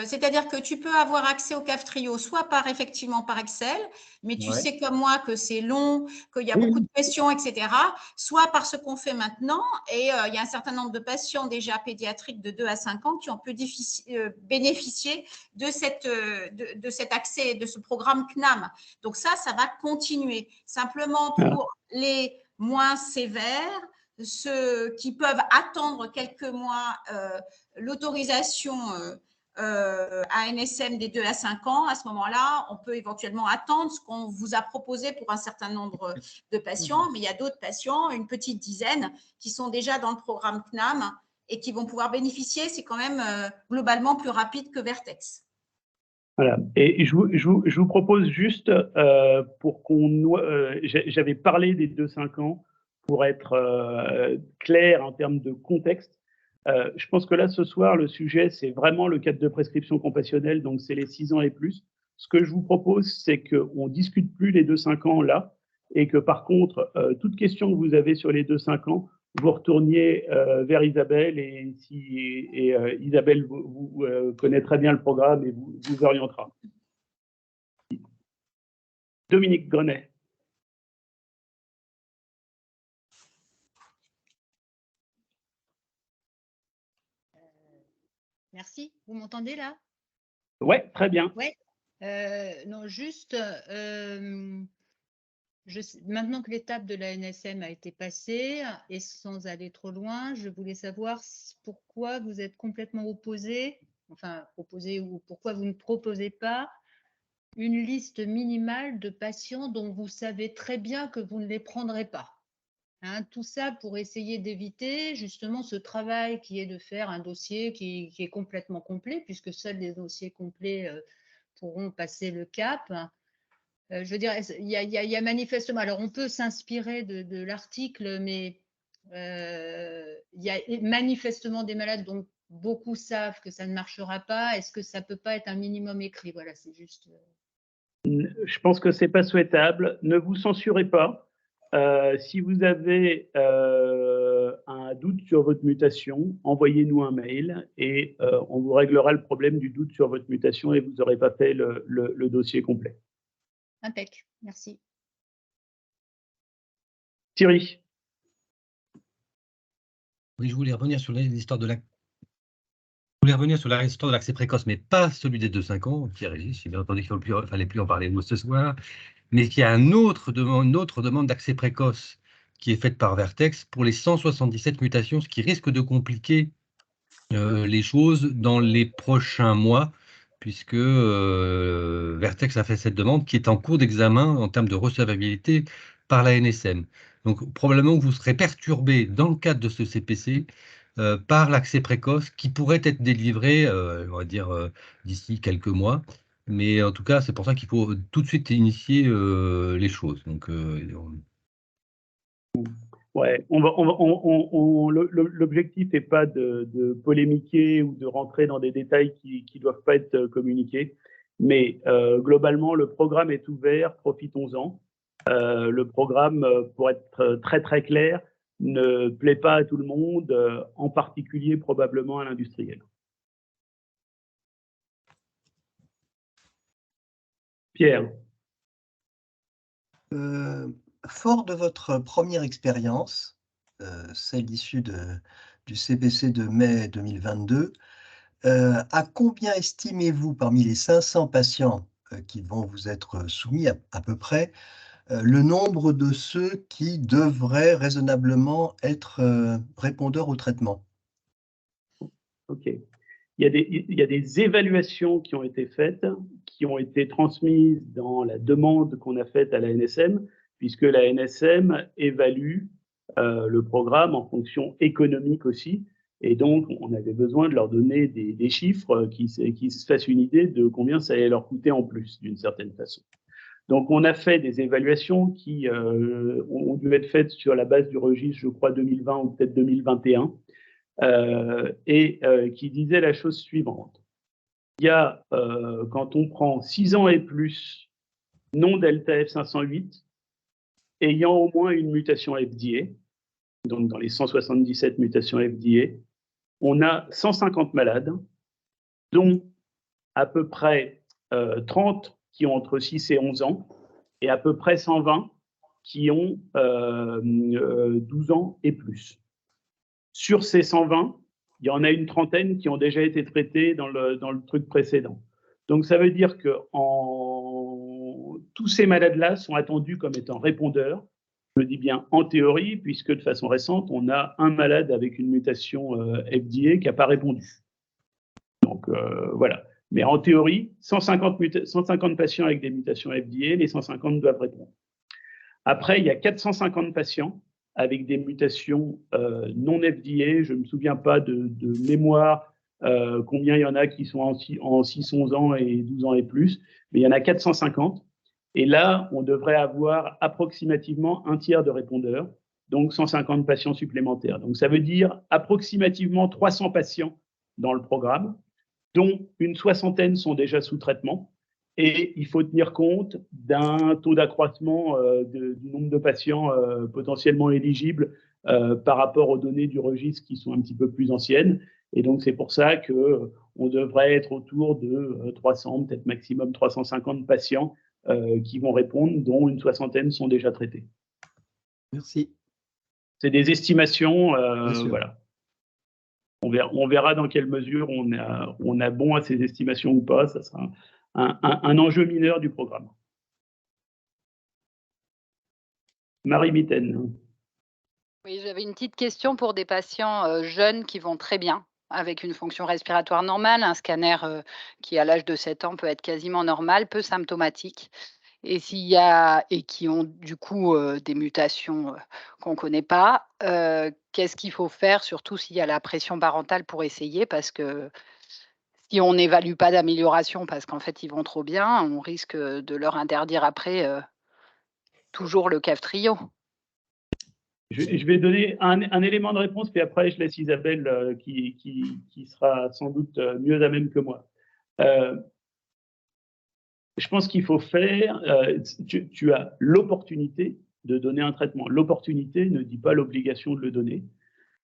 C'est-à-dire que tu peux avoir accès au Kaftrio soit effectivement par Excel, mais tu sais comme moi que c'est long, qu'il y a beaucoup de questions, etc. Soit par ce qu'on fait maintenant. Et il y a un certain nombre de patients déjà pédiatriques de 2 à 5 ans qui ont pu bénéficier de cet accès, de ce programme CNAM. Donc ça va continuer. Simplement pour les moins sévères, ceux qui peuvent attendre quelques mois l'autorisation à NSM des 2 à 5 ans, à ce moment-là, on peut éventuellement attendre ce qu'on vous a proposé pour un certain nombre de patients, mais il y a d'autres patients, une petite dizaine, qui sont déjà dans le programme CNAM et qui vont pouvoir bénéficier. C'est quand même globalement plus rapide que Vertex. Voilà. Et je vous propose juste, pour qu'on... j'avais parlé des 2-5 ans pour être clair en termes de contexte. Je pense que là, ce soir, le sujet, c'est vraiment le cadre de prescription compassionnelle, donc c'est les 6 ans et plus. Ce que je vous propose, c'est qu'on ne discute plus les 2-5 ans là, et que par contre, toute question que vous avez sur les 2-5 ans, vous retourniez vers Isabelle, et Isabelle vous connaît très bien le programme et vous orientera. Dominique Grenet. Merci. Vous m'entendez là? Oui, très bien. Oui. Non, juste, maintenant que l'étape de la NSM a été passée, et sans aller trop loin, je voulais savoir pourquoi vous êtes complètement opposé, ou pourquoi vous ne proposez pas une liste minimale de patients dont vous savez très bien que vous ne les prendrez pas. Hein, tout ça pour essayer d'éviter justement ce travail qui est de faire un dossier qui est complètement complet, puisque seuls les dossiers complets pourront passer le cap. Je veux dire, il y a manifestement, alors on peut s'inspirer de l'article, mais il y a manifestement des malades dont beaucoup savent que ça ne marchera pas. Est-ce que ça ne peut pas être un minimum écrit? Voilà, c'est juste. Je pense que ce n'est pas souhaitable. Ne vous censurez pas. Si vous avez un doute sur votre mutation, envoyez-nous un mail et on vous réglera le problème du doute sur votre mutation et vous n'aurez pas fait le dossier complet. Impec, merci. Thierry. Oui, je voulais revenir sur l'histoire de l'accès précoce, mais pas celui des 2-5 ans, Thierry. J'ai bien entendu qu'il ne fallait plus en parler ce soir, mais qu'il y a une autre demande d'accès précoce qui est faite par Vertex pour les 177 mutations, ce qui risque de compliquer les choses dans les prochains mois, puisque Vertex a fait cette demande qui est en cours d'examen en termes de recevabilité par la NSM. Donc probablement que vous serez perturbé dans le cadre de ce CPC par l'accès précoce qui pourrait être délivré, on va dire, d'ici quelques mois. Mais en tout cas, c'est pour ça qu'il faut tout de suite initier les choses. Donc, ouais, l'objectif n'est pas de polémiquer ou de rentrer dans des détails qui ne doivent pas être communiqués, mais globalement, le programme est ouvert, profitons-en. Le programme, pour être très très clair, ne plaît pas à tout le monde, en particulier probablement à l'industriel. Pierre. Fort de votre première expérience, celle issue du CPC de mai 2022, à combien estimez-vous parmi les 500 patients qui vont vous être soumis à peu près, le nombre de ceux qui devraient raisonnablement être répondeurs au traitement? Ok. Il y a des évaluations qui ont été faites, qui ont été transmises dans la demande qu'on a faite à la NSM, puisque la NSM évalue le programme en fonction économique aussi. Et donc, on avait besoin de leur donner des chiffres qui se fassent une idée de combien ça allait leur coûter en plus, d'une certaine façon. Donc, on a fait des évaluations qui ont dû être faites sur la base du registre, je crois, 2020 ou peut-être 2021. Qui disait la chose suivante. Il y a, quand on prend 6 ans et plus, non delta F508, ayant au moins une mutation FDA, donc dans les 177 mutations FDA, on a 150 malades, dont à peu près 30 qui ont entre 6 et 11 ans, et à peu près 120 qui ont 12 ans et plus. Sur ces 120, il y en a une trentaine qui ont déjà été traités dans le truc précédent. Donc, ça veut dire que tous ces malades-là sont attendus comme étant répondeurs Je dis bien en théorie, puisque de façon récente, on a un malade avec une mutation FDA qui n'a pas répondu. Donc voilà. Mais en théorie, 150 patients avec des mutations FDA, les 150 doivent répondre. Après, il y a 450 patients avec des mutations non FDA. Je ne me souviens pas de mémoire combien il y en a qui sont en 6, 11 ans et 12 ans et plus, mais il y en a 450. Et là, on devrait avoir approximativement un tiers de répondeurs, donc 150 patients supplémentaires. Donc ça veut dire approximativement 300 patients dans le programme, dont une soixantaine sont déjà sous traitement. Et il faut tenir compte d'un taux d'accroissement du nombre de patients potentiellement éligibles par rapport aux données du registre qui sont un petit peu plus anciennes. Et donc, c'est pour ça qu'on devrait être autour de 300, peut-être maximum 350 patients qui vont répondre, dont une soixantaine sont déjà traités. Merci. C'est des estimations, Bien sûr. voilà. On verra dans quelle mesure on a bon à ces estimations ou pas. Ça sera un enjeu mineur du programme. Marie Mitaine. Oui, j'avais une petite question pour des patients jeunes qui vont très bien, avec une fonction respiratoire normale, un scanner qui, à l'âge de 7 ans, peut être quasiment normal, peu symptomatique. Et qui ont du coup des mutations qu'on ne connaît pas, qu'est-ce qu'il faut faire, surtout s'il y a la pression parentale pour essayer, parce que si on n'évalue pas d'amélioration, parce qu'en fait ils vont trop bien, on risque de leur interdire après toujours le CAF trio. Je vais donner un élément de réponse, puis après je laisse Isabelle qui sera sans doute mieux à même que moi. Je pense qu'il faut faire, tu as l'opportunité de donner un traitement. L'opportunité ne dit pas l'obligation de le donner.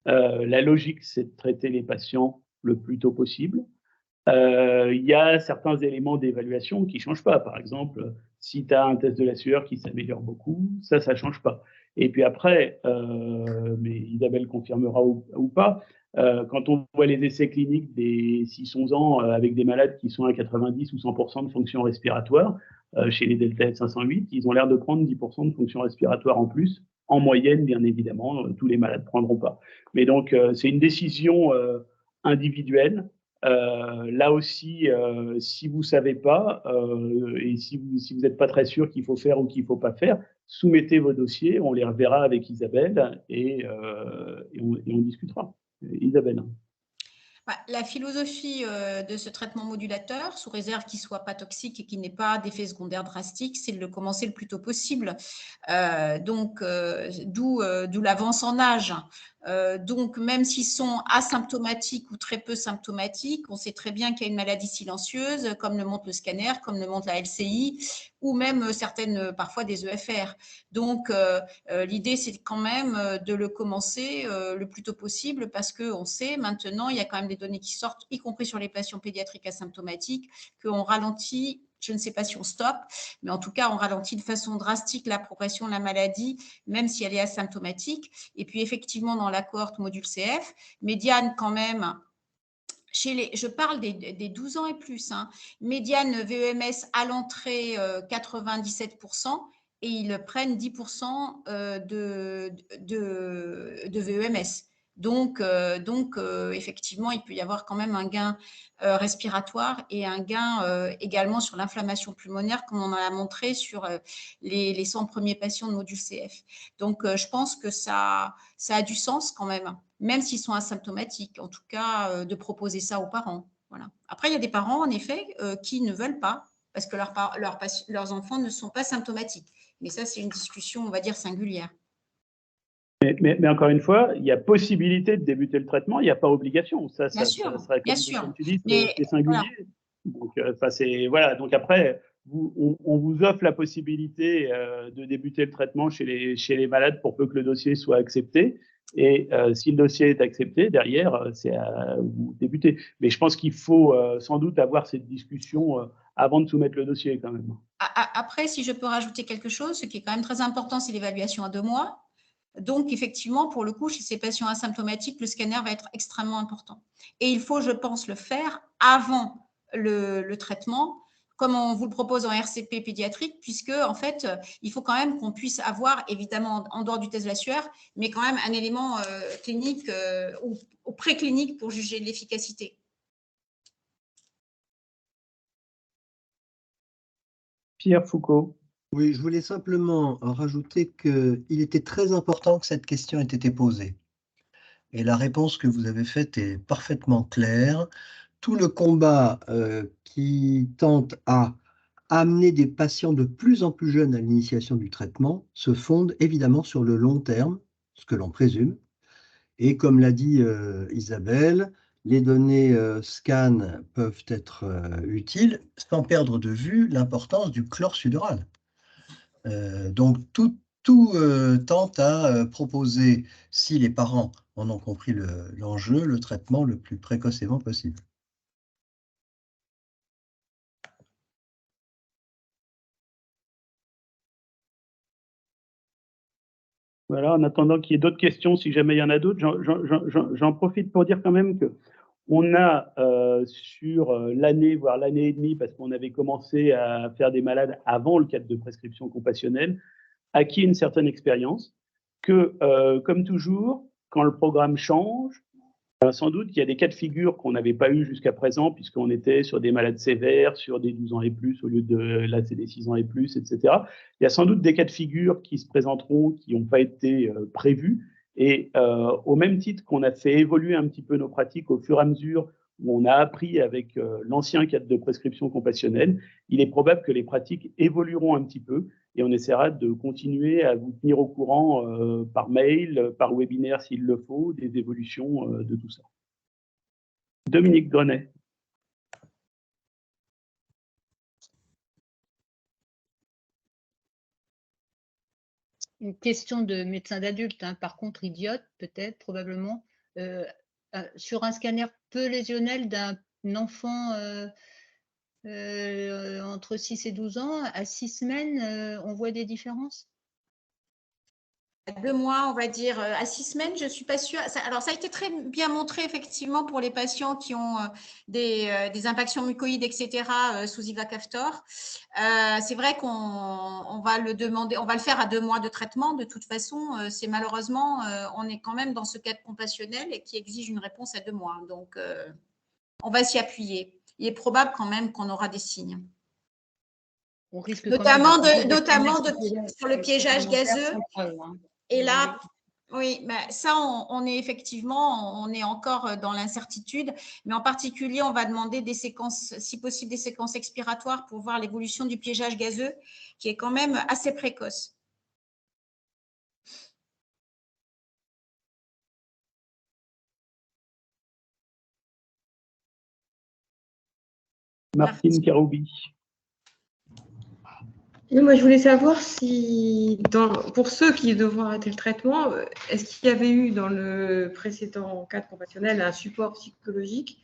La logique, c'est de traiter les patients le plus tôt possible. Il y a certains éléments d'évaluation qui ne changent pas. Par exemple, si tu as un test de la sueur qui s'améliore beaucoup, ça ne change pas. Et puis après, mais Isabelle confirmera ou pas, quand on voit les essais cliniques des 6-11 ans avec des malades qui sont à 90 ou 100% de fonction respiratoire, chez les Delta F508, ils ont l'air de prendre 10% de fonction respiratoire en plus. En moyenne, bien évidemment, tous les malades ne prendront pas. Mais donc, c'est une décision individuelle. Là aussi, si vous ne savez pas et si vous n'êtes pas très sûr qu'il faut faire ou qu'il ne faut pas faire, soumettez vos dossiers, on les reverra avec Isabelle et on discutera. Isabelle. La philosophie de ce traitement modulateur, sous réserve qu'il ne soit pas toxique et qu'il n'ait pas d'effets secondaires drastiques, c'est de le commencer le plus tôt possible. D'où l'avance en âge. Donc, même s'ils sont asymptomatiques ou très peu symptomatiques, on sait très bien qu'il y a une maladie silencieuse, comme le montre le scanner, comme le montre la LCI, ou même certaines, parfois des EFR. Donc, l'idée, c'est quand même de le commencer le plus tôt possible parce qu'on sait maintenant, il y a quand même des données qui sortent, y compris sur les patients pédiatriques asymptomatiques, qu'on ralentit. Je ne sais pas si on stoppe, mais en tout cas, on ralentit de façon drastique la progression de la maladie, même si elle est asymptomatique. Et puis, effectivement, dans la cohorte module CF, médiane quand même, je parle des 12 ans et plus, hein, médiane VEMS à l'entrée 97%, et ils prennent 10% de VEMS. Donc, effectivement, il peut y avoir quand même un gain respiratoire et un gain également sur l'inflammation pulmonaire, comme on en a montré sur les 100 premiers patients de module CF. Donc, je pense que ça a du sens quand même s'ils sont asymptomatiques, en tout cas, proposer ça aux parents. Voilà. Après, il y a des parents, en effet, qui ne veulent pas, parce que leurs enfants ne sont pas symptomatiques. Mais ça, c'est une discussion, on va dire, singulière. Mais encore une fois, il y a possibilité de débuter le traitement, il n'y a pas obligation. Ça serait, comme tu dis, c'est singulier. Voilà. Donc après, on vous offre la possibilité de débuter le traitement chez les malades pour peu que le dossier soit accepté. Et si le dossier est accepté, derrière, c'est à vous débuter. Mais je pense qu'il faut sans doute avoir cette discussion avant de soumettre le dossier quand même. Après, si je peux rajouter quelque chose, ce qui est quand même très important, c'est l'évaluation à 2 mois. Donc, effectivement, pour le coup, chez ces patients asymptomatiques, le scanner va être extrêmement important. Et il faut, je pense, le faire avant le traitement comme on vous le propose en RCP pédiatrique, puisque en fait, il faut quand même qu'on puisse avoir, évidemment, en dehors du test de la sueur, mais quand même un élément clinique ou préclinique pour juger de l'efficacité. Pierre Foucault. Oui, je voulais simplement rajouter qu'il était très important que cette question ait été posée. Et la réponse que vous avez faite est parfaitement claire. Tout le combat qui tente à amener des patients de plus en plus jeunes à l'initiation du traitement se fonde évidemment sur le long terme, ce que l'on présume. Et comme l'a dit Isabelle, les données scan peuvent être utiles sans perdre de vue l'importance du chlorsudoral. Donc tout tente à proposer, si les parents en ont compris l'enjeu, le traitement le plus précocement possible. Voilà, en attendant qu'il y ait d'autres questions, si jamais il y en a d'autres, j'en profite pour dire quand même que on a sur l'année, voire l'année et demie, parce qu'on avait commencé à faire des malades avant le cadre de prescription compassionnelle, acquis une certaine expérience, que comme toujours, quand le programme change, sans doute qu'il y a des cas de figure qu'on n'avait pas eu jusqu'à présent, puisqu'on était sur des malades sévères, sur des 12 ans et plus, au lieu de là, c'est des 6 ans et plus, etc. Il y a sans doute des cas de figure qui se présenteront, qui n'ont pas été prévus. Et au même titre qu'on a fait évoluer un petit peu nos pratiques au fur et à mesure où on a appris avec l'ancien cadre de prescription compassionnelle, il est probable que les pratiques évolueront un petit peu et on essaiera de continuer à vous tenir au courant par mail, par webinaire s'il le faut, des évolutions de tout ça. Dominique Grenet. Une question de médecin d'adulte, hein, par contre idiote, peut-être, probablement. Sur un scanner peu lésionnel d'un enfant entre 6 et 12 ans, à 6 semaines, on voit des différences? À 2 mois, on va dire, à 6 semaines, je ne suis pas sûre. Alors, ça a été très bien montré, effectivement, pour les patients qui ont des impactions mucoïdes, etc., sous Ivacaftor. C'est vrai qu'on va le demander, on va le faire à 2 mois de traitement. De toute façon, c'est malheureusement, on est quand même dans ce cadre compassionnel et qui exige une réponse à 2 mois. Donc, on va s'y appuyer. Il est probable quand même qu'on aura des signes. On risque notamment sur le piégeage gazeux. Et là, oui, ben ça, on est effectivement, on est encore dans l'incertitude, mais en particulier, on va demander des séquences, si possible, des séquences expiratoires pour voir l'évolution du piégeage gazeux, qui est quand même assez précoce. Martine Karoubi. Et moi, je voulais savoir si, pour ceux qui devront arrêter le traitement, est-ce qu'il y avait eu dans le précédent cadre compassionnel un support psychologique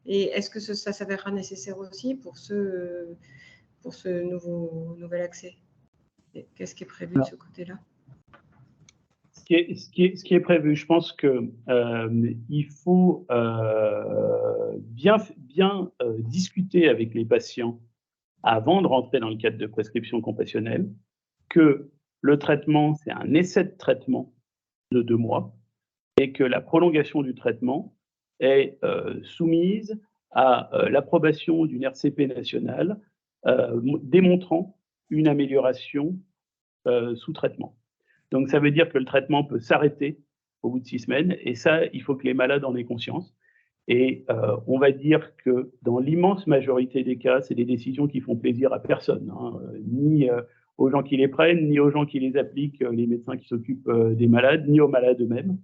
et est-ce que ça s'avérera nécessaire aussi pour ce nouvel accès? Qu'est-ce qui est prévu de ce côté-là? Ce qui est prévu, je pense que il faut bien discuter avec les patients avant de rentrer dans le cadre de prescription compassionnelle, que le traitement, c'est un essai de traitement de 2 mois et que la prolongation du traitement est soumise à l'approbation d'une RCP nationale démontrant une amélioration sous traitement. Donc, ça veut dire que le traitement peut s'arrêter au bout de 6 semaines et ça, il faut que les malades en aient conscience. Et on va dire que dans l'immense majorité des cas, c'est des décisions qui font plaisir à personne, hein, ni aux gens qui les prennent, ni aux gens qui les appliquent, les médecins qui s'occupent des malades, ni aux malades eux-mêmes.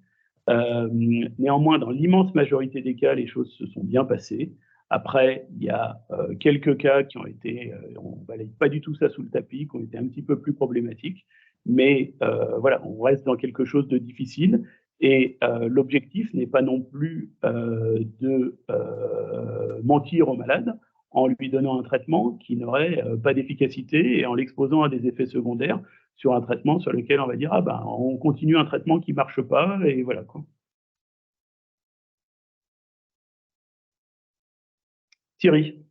Néanmoins, dans l'immense majorité des cas, les choses se sont bien passées. Après, il y a quelques cas qui ont été, on ne balaye pas du tout ça sous le tapis, qui ont été un petit peu plus problématiques. Mais voilà, on reste dans quelque chose de difficile. Et l'objectif n'est pas non plus de mentir au malade en lui donnant un traitement qui n'aurait pas d'efficacité et en l'exposant à des effets secondaires sur un traitement sur lequel on va dire ah ben on continue un traitement qui marche pas et voilà quoi. Thierry.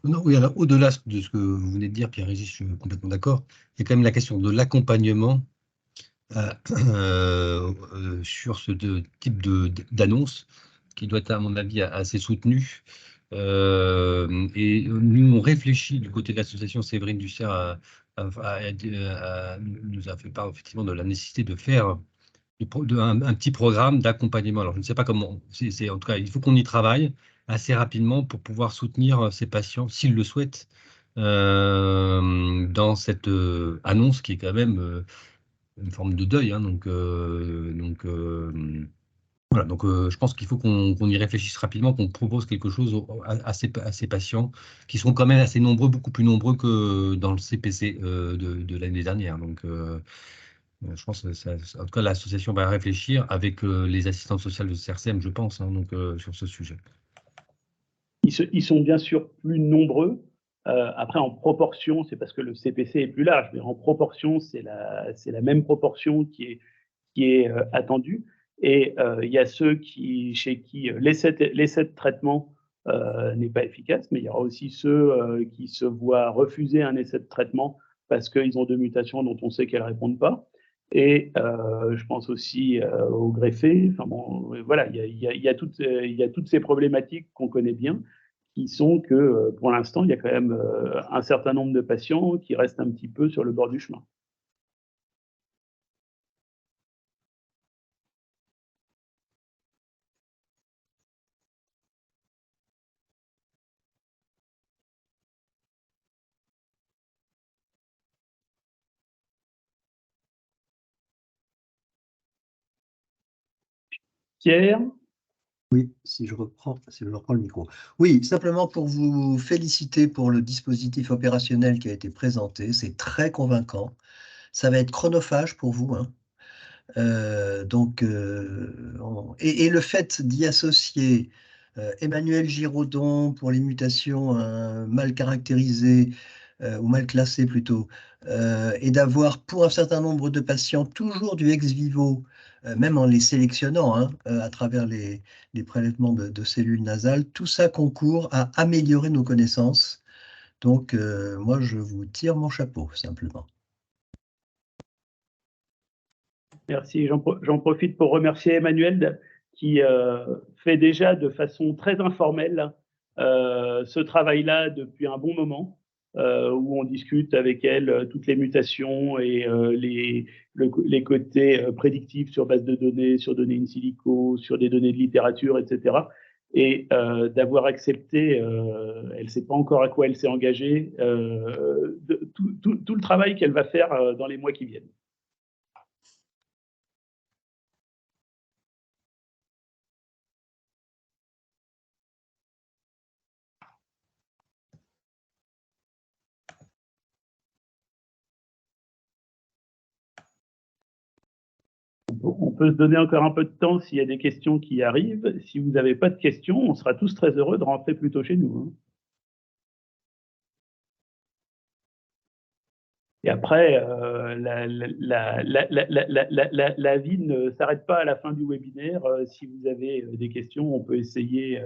Non, oui, alors au-delà de ce que vous venez de dire, Pierre-Régis, je suis complètement d'accord. Il y a quand même la question de l'accompagnement sur ce type d'annonce qui doit être, à mon avis, assez soutenu. Et nous, on réfléchit du côté de l'association Séverine Dussert nous a fait part effectivement de la nécessité de faire un petit programme d'accompagnement. Alors, je ne sais pas comment, en tout cas, il faut qu'on y travaille assez rapidement pour pouvoir soutenir ces patients, s'ils le souhaitent, dans cette annonce qui est quand même une forme de deuil. Hein. Voilà, donc je pense qu'il faut qu'on y réfléchisse rapidement, qu'on propose quelque chose à ces patients qui sont quand même assez nombreux, beaucoup plus nombreux que dans le CPC de l'année dernière. Donc, je pense que en tout cas, l'association va réfléchir avec les assistantes sociales de CRCM, je pense, hein, donc, sur ce sujet. Ils sont bien sûr plus nombreux. Après, en proportion, c'est parce que le CPC est plus large, mais en proportion, c'est la même proportion qui est attendue. Et il y a ceux chez qui l'essai de traitement n'est pas efficace, mais il y aura aussi ceux qui se voient refuser un essai de traitement parce qu'ils ont deux mutations dont on sait qu'elles ne répondent pas. Et je pense aussi aux greffés. Enfin bon, voilà, il y a toutes ces problématiques qu'on connaît bien, qui sont que pour l'instant, il y a quand même un certain nombre de patients qui restent un petit peu sur le bord du chemin. Pierre? Oui, si je reprends le micro. Oui, simplement pour vous féliciter pour le dispositif opérationnel qui a été présenté. C'est très convaincant. Ça va être chronophage pour vous, hein. Et le fait d'y associer Emmanuel Giraudon pour les mutations mal caractérisées ou mal classées plutôt, et d'avoir pour un certain nombre de patients toujours du ex vivo, même en les sélectionnant hein, à travers les prélèvements de cellules nasales, tout ça concourt à améliorer nos connaissances. Donc, moi, je vous tire mon chapeau, simplement. Merci. J'en profite pour remercier Emmanuel qui fait déjà de façon très informelle ce travail-là depuis un bon moment, où on discute avec elle toutes les mutations et les côtés prédictifs sur base de données, sur données in silico, sur des données de littérature, etc. Et d'avoir accepté, elle ne sait pas encore à quoi elle s'est engagée, tout le travail qu'elle va faire dans les mois qui viennent. On peut se donner encore un peu de temps s'il y a des questions qui arrivent. Si vous n'avez pas de questions, on sera tous très heureux de rentrer plus tôt chez nous. Hein. Et après, la vie ne s'arrête pas à la fin du webinaire. Si vous avez des questions, on peut essayer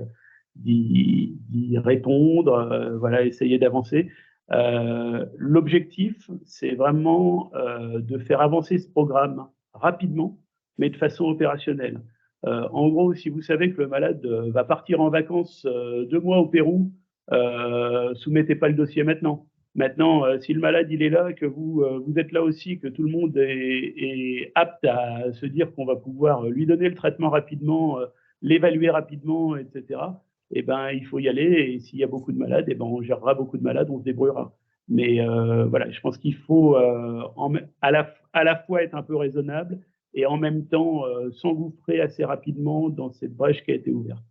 d'y répondre, voilà, essayer d'avancer. L'objectif, c'est vraiment de faire avancer ce programme rapidement, mais de façon opérationnelle. En gros, si vous savez que le malade va partir en vacances 2 mois au Pérou, soumettez pas le dossier maintenant. Maintenant, si le malade il est là, que vous êtes là aussi, que tout le monde est apte à se dire qu'on va pouvoir lui donner le traitement rapidement, l'évaluer rapidement, etc. Eh ben, il faut y aller. Et s'il y a beaucoup de malades, eh ben, on gérera beaucoup de malades, on se débrouillera. Mais voilà, je pense qu'il faut à la fois être un peu raisonnable et en même temps s'engouffrer assez rapidement dans cette brèche qui a été ouverte.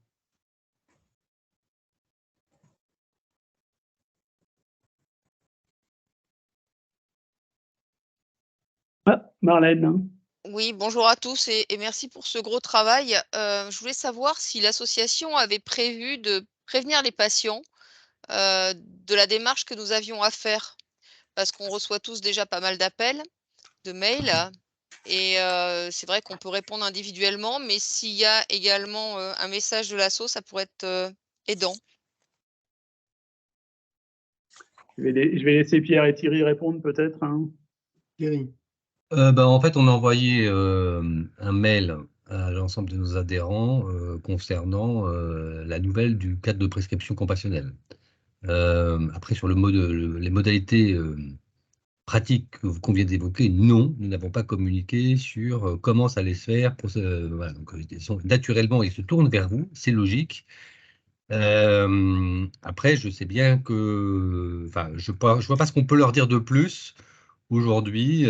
Ah, Marlène. Oui, bonjour à tous et merci pour ce gros travail. Je voulais savoir si l'association avait prévu de prévenir les patients de la démarche que nous avions à faire, parce qu'on reçoit tous déjà pas mal d'appels, de mails, et c'est vrai qu'on peut répondre individuellement, mais s'il y a également un message de l'asso, ça pourrait être aidant. Je vais laisser Pierre et Thierry répondre peut-être. Hein. Thierry. En fait, on a envoyé un mail à l'ensemble de nos adhérents concernant la nouvelle du cadre de prescription compassionnelle. Après, sur les modalités pratiques qu'on vient d'évoquer, non, nous n'avons pas communiqué sur comment ça allait se faire. Voilà, donc, naturellement, ils se tournent vers vous, c'est logique. Après, je sais bien que, je vois pas ce qu'on peut leur dire de plus aujourd'hui.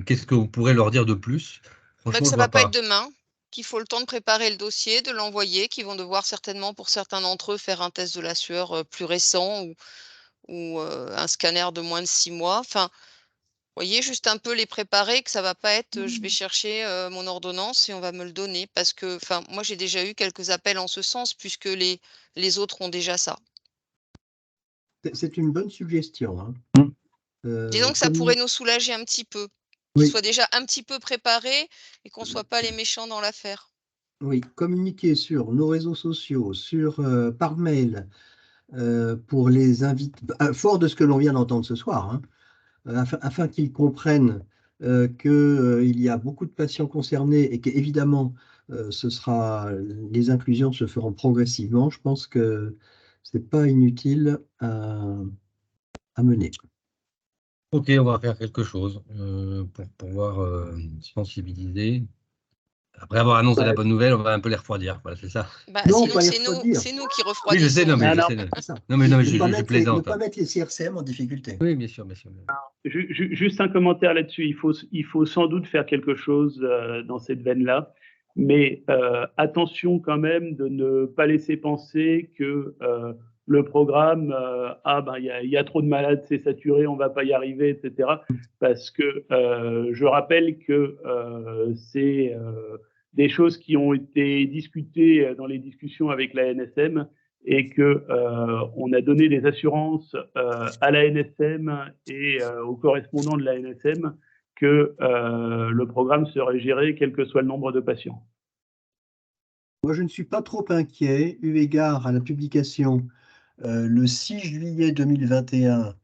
Qu'est-ce que vous pourrez leur dire de plus? Franchement, Que je ça vois va pas être pas. demain, qu'il faut le temps de préparer le dossier, de l'envoyer, qu'ils vont devoir certainement, pour certains d'entre eux, faire un test de la sueur plus récent ou un scanner de moins de 6 mois. Enfin, voyez, juste un peu les préparer, que ça va pas être je vais chercher mon ordonnance et on va me le donner. Parce que moi, j'ai déjà eu quelques appels en ce sens, puisque les autres ont déjà ça. C'est une bonne suggestion. Hein. Disons que ça pourrait nous soulager un petit peu. Qu'ils soient déjà un petit peu préparés et qu'on ne soit pas les méchants dans l'affaire. Oui, communiquer sur nos réseaux sociaux, par mail, pour les inviter, fort de ce que l'on vient d'entendre ce soir, hein, afin qu'ils comprennent qu'il y a beaucoup de patients concernés et qu'évidemment, les inclusions se feront progressivement. Je pense que ce n'est pas inutile à mener. Ok, on va faire quelque chose pour pouvoir sensibiliser. Après avoir annoncé la bonne nouvelle, on va un peu les refroidir. Voilà, c'est ça. Non, sinon, pas les c'est refroidir. nous qui Oui, refroidissons. je sais, non, mais je sais. Non, mais je plaisante. Ne pas mettre les CRCM en difficulté. Oui, bien sûr, bien sûr. Juste un commentaire là-dessus. Il faut sans doute faire quelque chose dans cette veine-là, mais attention quand même de ne pas laisser penser que le programme, il y a trop de malades, c'est saturé, on va pas y arriver, etc. Parce que je rappelle que c'est des choses qui ont été discutées dans les discussions avec la NSM et que on a donné des assurances à la NSM et aux correspondants de la NSM que le programme serait géré quel que soit le nombre de patients. Moi, je ne suis pas trop inquiet, eu égard à la publication le 6 juillet 2021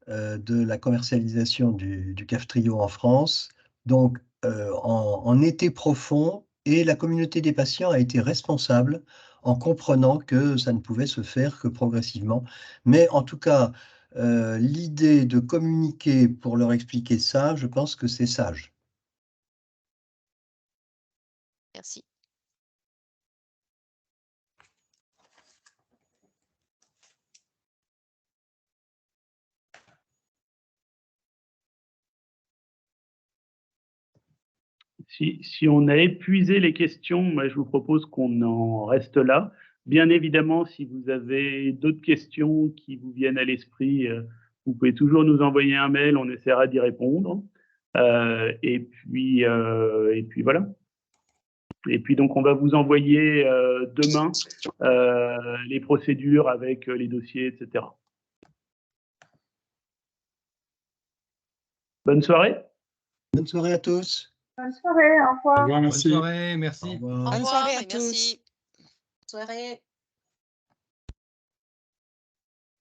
de la commercialisation du Kaftrio en France, donc en été profond, et la communauté des patients a été responsable en comprenant que ça ne pouvait se faire que progressivement. Mais en tout cas, l'idée de communiquer pour leur expliquer ça, je pense que c'est sage. Merci. Si on a épuisé les questions, moi je vous propose qu'on en reste là. Bien évidemment, si vous avez d'autres questions qui vous viennent à l'esprit, vous pouvez toujours nous envoyer un mail, on essaiera d'y répondre. Et puis voilà. Et puis donc on va vous envoyer demain les procédures avec les dossiers, etc. Bonne soirée. Bonne soirée à tous. Bonne soirée, au revoir. Bonne soirée, merci. Au revoir. Au revoir et merci. Bonne soirée.